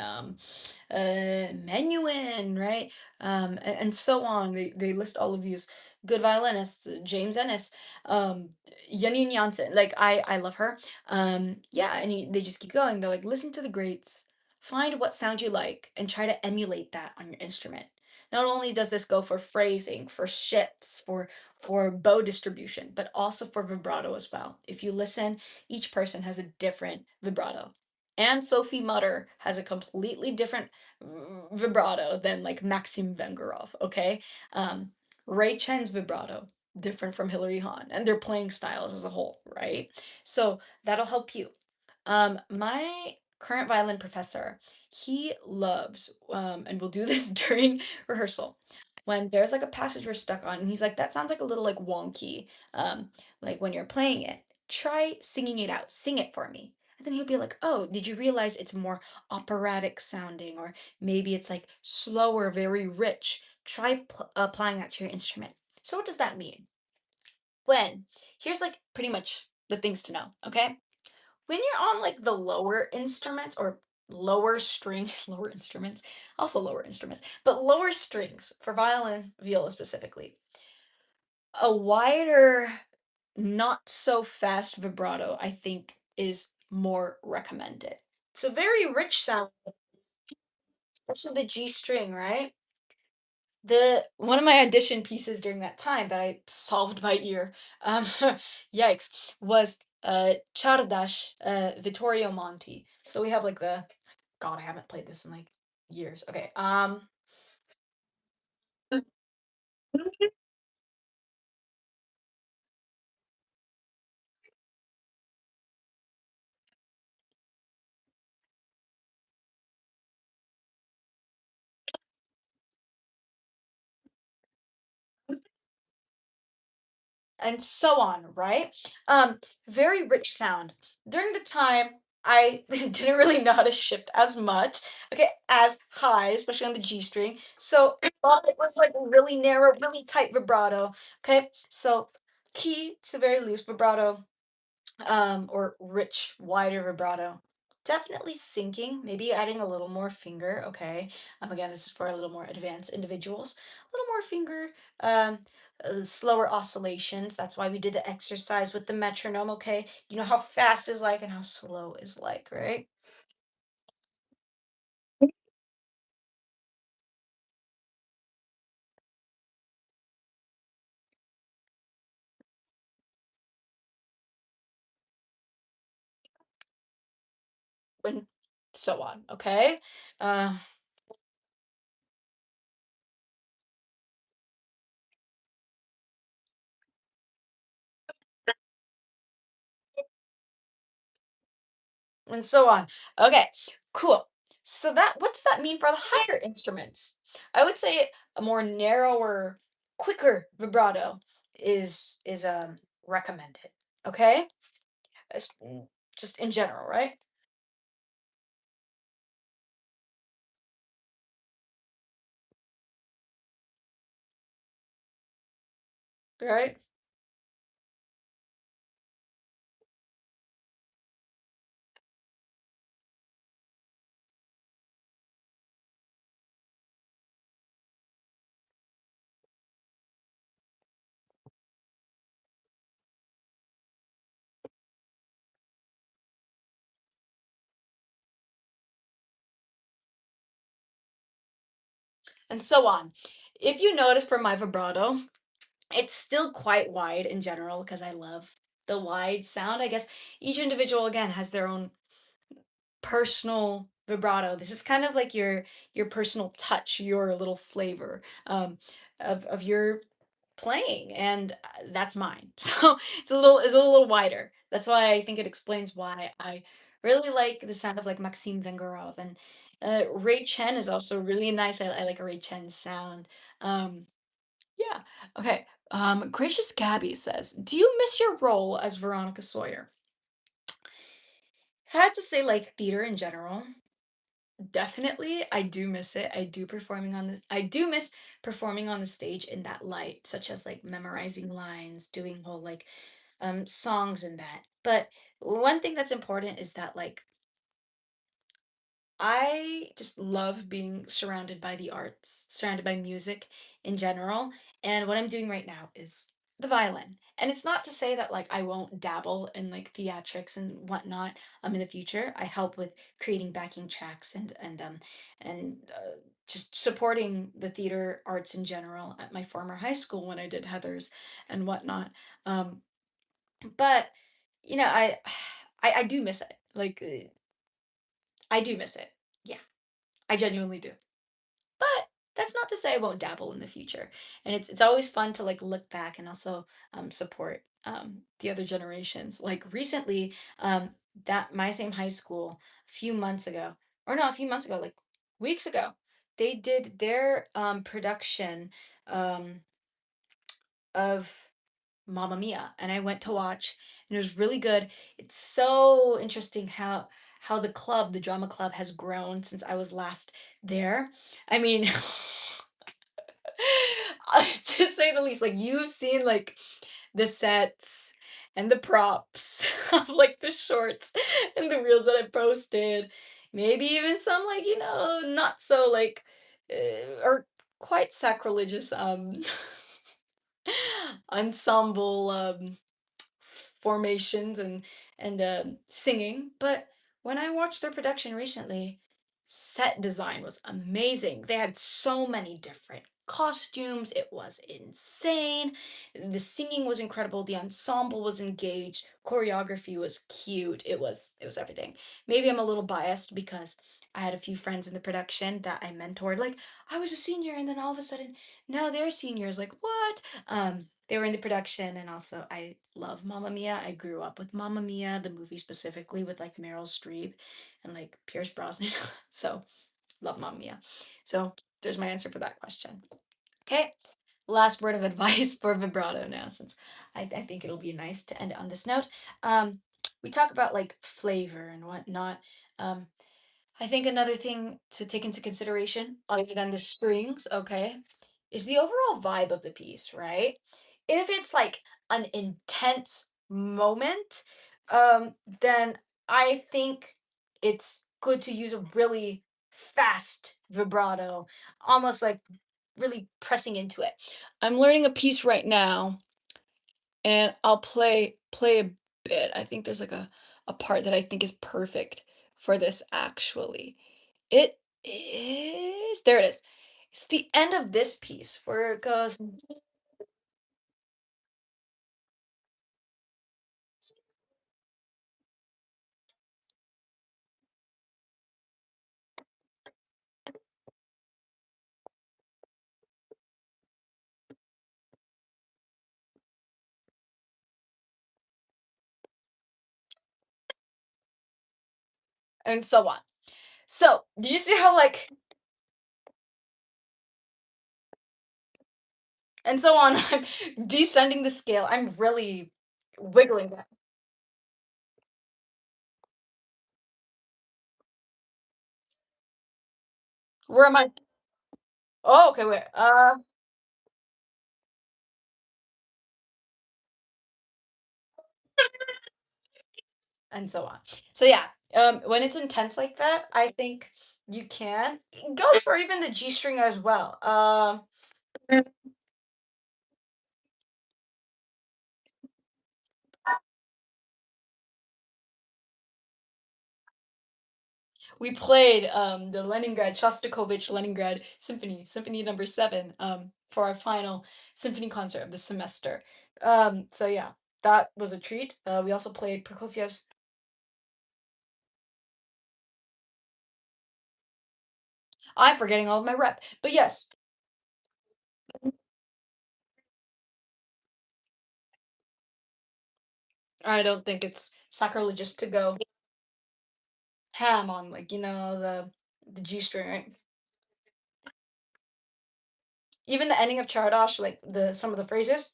A: Menuhin, right? And so on. They list all of these good violinists, James Ennis, um, Janine Janssen. Like I love her. Yeah, and they just keep going. They're like, listen to the greats, find what sound you like, and try to emulate that on your instrument. Not only does this go for phrasing, for shifts, for bow distribution, but also for vibrato as well. If you listen, each person has a different vibrato. And Sophie Mutter has a completely different vibrato than like Maxim Vengerov, okay? Um, Ray Chen's vibrato, different from Hilary Hahn, and their playing styles as a whole, right? So that'll help you. My current violin professor, he loves, and we'll do this during rehearsal. When there's like a passage we're stuck on, and he's like, that sounds like a little like wonky. Like when you're playing it, try singing it out. Sing it for me. And then he'll be like, oh, did you realize it's more operatic sounding? Or maybe it's like slower, very rich. Try applying that to your instrument. So, what does that mean? When, here's like pretty much the things to know, okay? When you're on like the lower instruments or lower strings, lower instruments, also lower instruments, but lower strings for violin, viola specifically, a wider, not so fast vibrato, I think, is more recommended. It's a very rich sound, especially the G string, right? The one of my audition pieces during that time that I solved by ear, yikes, was Czardash, Vittorio Monti. So we have like the God, I haven't played this in like years. Okay. And so on, right? Very rich sound. During the time, I didn't really know how to shift as much, okay, as high, especially on the G string. So it was like really narrow, really tight vibrato. Okay, so key to very loose vibrato, or rich, wider vibrato. Definitely sinking, maybe adding a little more finger, okay? Again, this is for a little more advanced individuals. A little more finger, um, slower oscillations. That's why we did the exercise with the metronome, okay? You know how fast is like and how slow is like, right? And so on, okay? Uh, and so on. Okay, cool. So that what does that mean for the higher instruments? I would say a more narrower, quicker vibrato is recommended. Okay, just in general, right? Right. And so on. If you notice for my vibrato, it's still quite wide in general because I love the wide sound. I guess each individual again has their own personal vibrato. This is kind of like your personal touch, your little flavor of your playing, and that's mine. So it's a little wider. That's why I think it explains why I really like the sound of like Maxim Vengerov and Ray Chen is also really nice. I like Ray Chen's sound. Um, yeah. Okay. Gracious Gabby says, "Do you miss your role as Veronica Sawyer?" If I had to say like theater in general, definitely, I do miss it. I do miss performing on the stage in that light, such as like memorizing lines, doing whole like songs and that. But one thing that's important is that like I just love being surrounded by the arts, surrounded by music in general. And what I'm doing right now is the violin. And it's not to say that like I won't dabble in like theatrics and whatnot in the future. I help with creating backing tracks and just supporting the theater arts in general at my former high school when I did Heathers and whatnot. Um, but you know, I do miss it. Like I do miss it. Yeah, I genuinely do. But that's not to say I won't dabble in the future. And it's always fun to like look back and also support the other generations. Like recently, that my same high school a few months ago, or no, a few months ago, like weeks ago, they did their production um, of Mamma Mia, and I went to watch, and it was really good. It's so interesting how the club, the drama club, has grown since I was last there. I mean, to say the least, like you've seen like the sets and the props of like the shorts and the reels that I posted. Maybe even some like, not so like or quite sacrilegious ensemble formations and singing, but When I watched their production recently, set design was amazing. They had so many different costumes. It was insane. The singing was incredible. The ensemble was engaged. Choreography was cute. It was everything. Maybe I'm a little biased because I had a few friends in the production that I mentored. Like I was a senior and then all of a sudden now they're seniors. Like what? They were in the production and also I love Mamma Mia. I grew up with Mamma Mia, the movie specifically with like Meryl Streep and like Pierce Brosnan. So love Mamma Mia. So there's my answer for that question. Okay. Last word of advice for vibrato now, since I think it'll be nice to end on this note. Um, we talk about like flavor and whatnot. Um, I think another thing to take into consideration, other than the strings, okay, is the overall vibe of the piece, right? If it's like an intense moment, then I think it's good to use a really fast vibrato, almost like really pressing into it. I'm learning a piece right now and I'll play a bit. I think there's like a part that I think is perfect for this actually. It is there it is. It's the end of this piece where it goes and so on. So, do you see how like and so on I'm descending the scale. I'm really wiggling that. Where am I? Oh, okay, wait. And so on. So yeah, when it's intense like that, I think you can go for even the G string as well. We played the Leningrad Shostakovich Leningrad Symphony Number Seven, for our final symphony concert of the semester. So yeah, that was a treat. We also played Prokofiev's. I'm forgetting all of my rep, but yes, I don't think it's sacrilegious to go ham on like the G string, right? Even the ending of Chardosh, like the some of the phrases,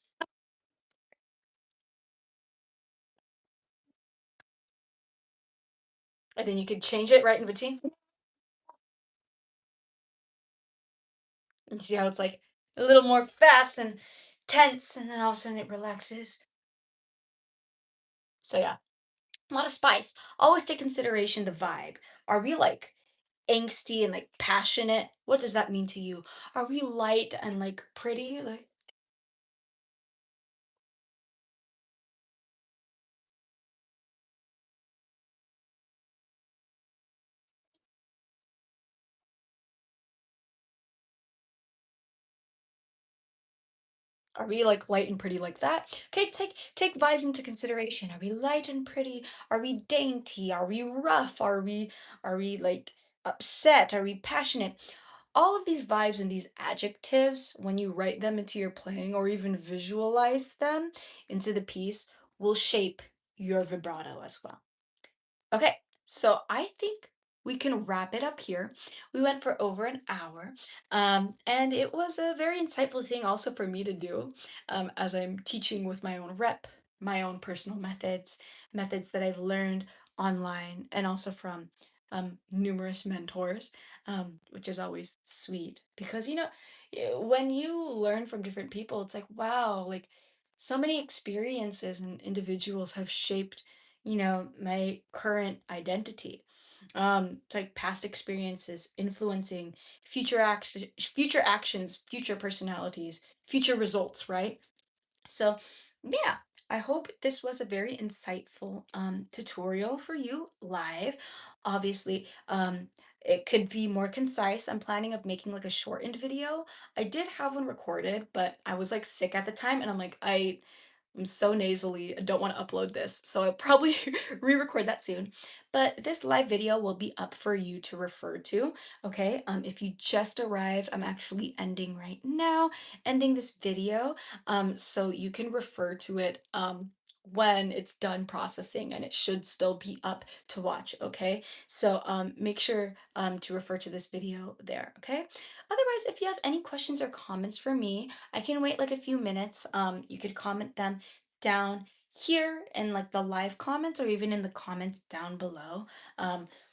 A: and then you could change it right in between. And see how it's like a little more fast and tense, and then all of a sudden it relaxes. So yeah, a lot of spice. Always take consideration the vibe. Are we like angsty and like passionate? What does that mean to you? Are we light and like pretty? Like are we like light and pretty like that? Okay, take vibes into consideration. Are we light and pretty? Are we dainty? Are we rough? Are we like upset? Are we passionate? All of these vibes and these adjectives, when you write them into your playing or even visualize them into the piece, will shape your vibrato as well. Okay, so I think we can wrap it up here. We went for over an hour, and it was a very insightful thing also for me to do, as I'm teaching with my own rep, my own personal methods, methods that I've learned online and also from numerous mentors, which is always sweet because when you learn from different people, it's like wow, like so many experiences and individuals have shaped my current identity. It's like past experiences influencing future actions, future personalities, future results, right? So, yeah. I hope this was a very insightful tutorial for you live. Obviously, it could be more concise. I'm planning of making like a shortened video. I did have one recorded, but I was like sick at the time, and I'm so nasally. I don't want to upload this, so I'll probably re-record that soon. But this live video will be up for you to refer to. Okay. If you just arrived, I'm actually ending right now, ending this video. So you can refer to it when it's done processing, and it should still be up to watch. Okay. So make sure to refer to this video there. Okay. Otherwise, if you have any questions or comments for me, I can wait like a few minutes. You could comment them down here in like the live comments, or even in the comments down below,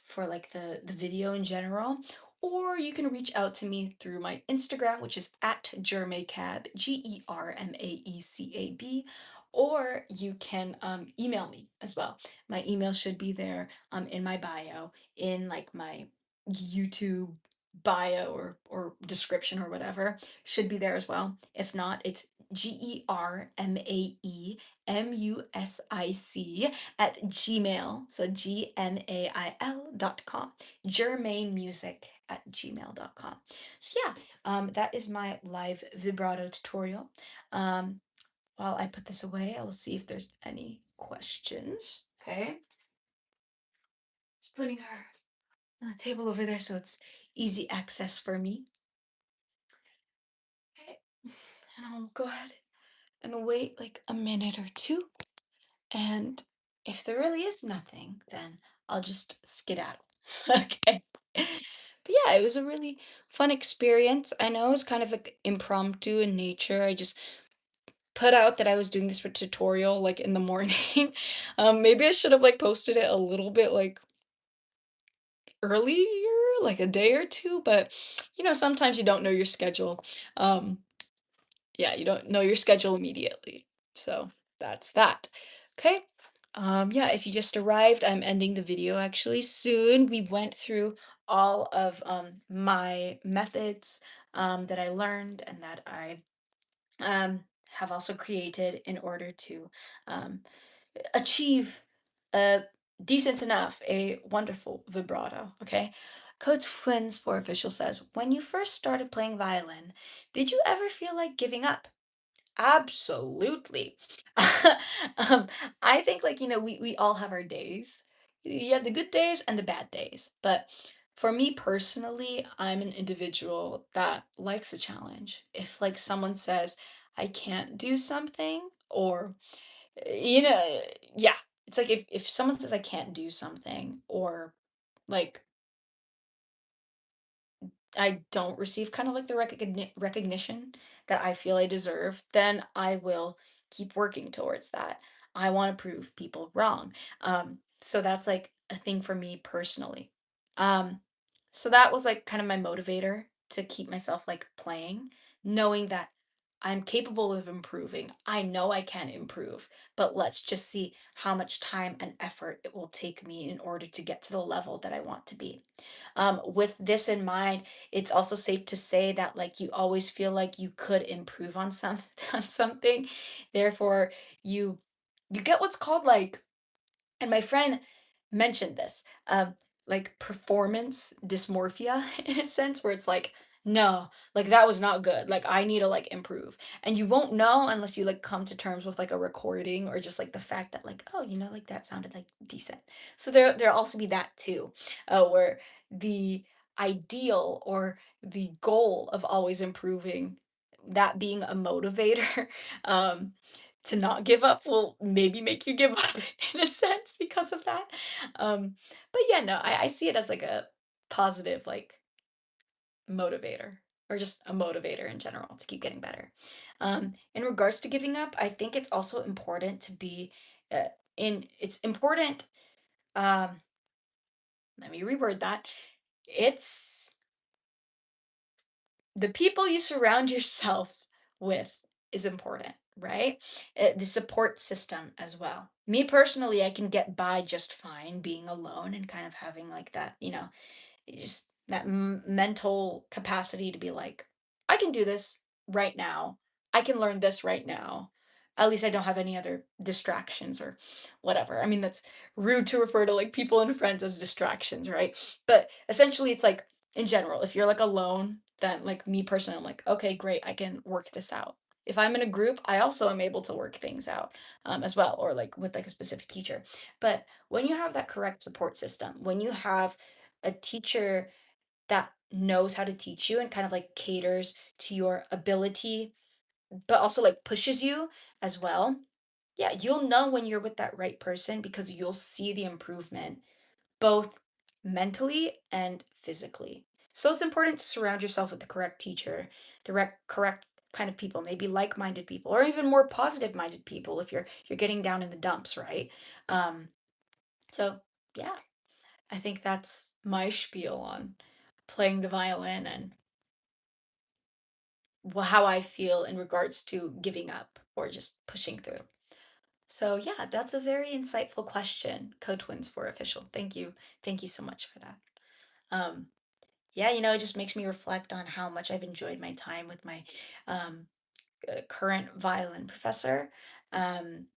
A: for like the video in general. Or you can reach out to me through my Instagram, which is at germaecab, GERMAECAB, or you can email me as well. My email should be there in my bio, in like my YouTube bio or description or whatever, should be there as well. If not, it's GERMAEMUSIC at Gmail. So GMAIL.com. Germainmusic at gmail.com. So yeah, that is my live vibrato tutorial. While I put this away, I will see if there's any questions. Okay. Just putting her on the table over there so it's easy access for me. Okay. And I'll go ahead and wait like a minute or two. And if there really is nothing, then I'll just skedaddle. Okay. But yeah, it was a really fun experience. I know it was kind of like impromptu in nature. I just put out that I was doing this for tutorial like in the morning. Maybe I should have like posted it a little bit like earlier, like a day or two, but sometimes you don't know your schedule. Um, yeah, you don't know your schedule immediately. So that's that. Okay. Yeah, if you just arrived, I'm ending the video actually soon. We went through all of my methods that I learned and that I have also created in order to um, achieve a decent enough, a wonderful vibrato. Okay. Code Twins for Official says, when you first started playing violin, did you ever feel like giving up? Absolutely. Um, I think like, we all have our days. Yeah, the good days and the bad days. But for me personally, I'm an individual that likes a challenge. If like someone says I can't do something, or you know, yeah, it's like if someone says I can't do something, or like I don't receive kind of like the recognition that I feel I deserve, then I will keep working towards that. I want to prove people wrong. So that's like a thing for me personally. Um, so that was like kind of my motivator to keep myself like playing, knowing that I'm capable of improving. I know I can improve, but let's just see how much time and effort it will take me in order to get to the level that I want to be. With this in mind, it's also safe to say that like you always feel like you could improve on some on something. Therefore, you you get what's called like, and my friend mentioned this, like performance dysmorphia in a sense, where it's like, no, like that was not good. Like I need to like improve. And you won't know unless you like come to terms with like a recording, or just like the fact that like, oh, like that sounded like decent. So there'll also be that too, where the ideal or the goal of always improving, that being a motivator, um, to not give up will maybe make you give up in a sense because of that. But yeah, no, I see it as like a positive like motivator, or just a motivator in general to keep getting better. In regards to giving up, I think it's also important to be it's important, um, let me reword that. It's the people you surround yourself with is important, right? The support system as well. Me personally, I can get by just fine being alone and kind of having like that, just that mental capacity to be like, I can do this right now. I can learn this right now. At least I don't have any other distractions or whatever. I mean, that's rude to refer to like people and friends as distractions, right? But essentially, it's like in general, if you're like alone, then like me personally, I'm like, okay, great, I can work this out. If I'm in a group, I also am able to work things out as well, or like with like a specific teacher. But when you have that correct support system, when you have a teacher that knows how to teach you and kind of like caters to your ability but also like pushes you as well. Yeah, you'll know when you're with that right person because you'll see the improvement both mentally and physically. So it's important to surround yourself with the correct teacher, the correct kind of people, maybe like-minded people, or even more positive-minded people if you're getting down in the dumps, right? Um, so yeah, I think that's my spiel on playing the violin and how I feel in regards to giving up or just pushing through. So yeah, that's a very insightful question, Co-Twins for official. Thank you. Thank you so much for that. Um, yeah, it just makes me reflect on how much I've enjoyed my time with my um, current violin professor. Um,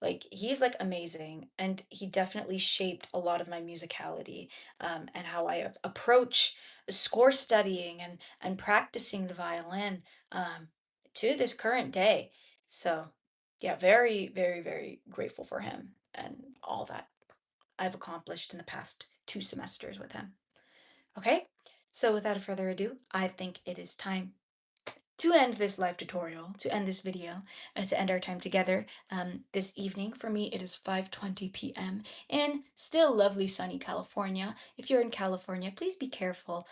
A: like he's like amazing, and he definitely shaped a lot of my musicality and how I approach score studying and practicing the violin um, to this current day. So, yeah, very, very, very grateful for him and all that I've accomplished in the past 2 semesters with him. Okay, so without further ado, I think it is time to end this live tutorial, to end this video, to end our time together this evening. For me, it is 5:20 p.m. in still lovely sunny California. If you're in California, please be careful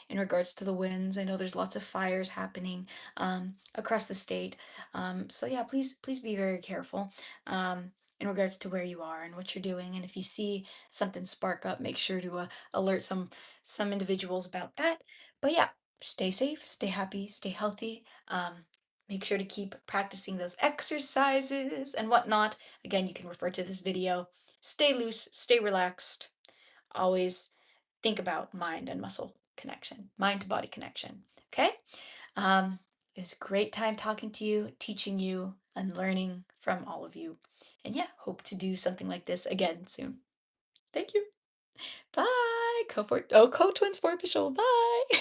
A: in regards to the winds. I know there's lots of fires happening across the state. So yeah, please be very careful in regards to where you are and what you're doing. And if you see something spark up, make sure to alert some individuals about that. But yeah, stay safe, stay happy, stay healthy. Make sure to keep practicing those exercises and whatnot. Again, you can refer to this video. Stay loose, stay relaxed. Always think about mind and muscle connection, mind to body connection. Okay? Um, it was a great time talking to you, teaching you, and learning from all of you. And yeah, hope to do something like this again soon. Thank you. Bye. Co twins for official. Bye.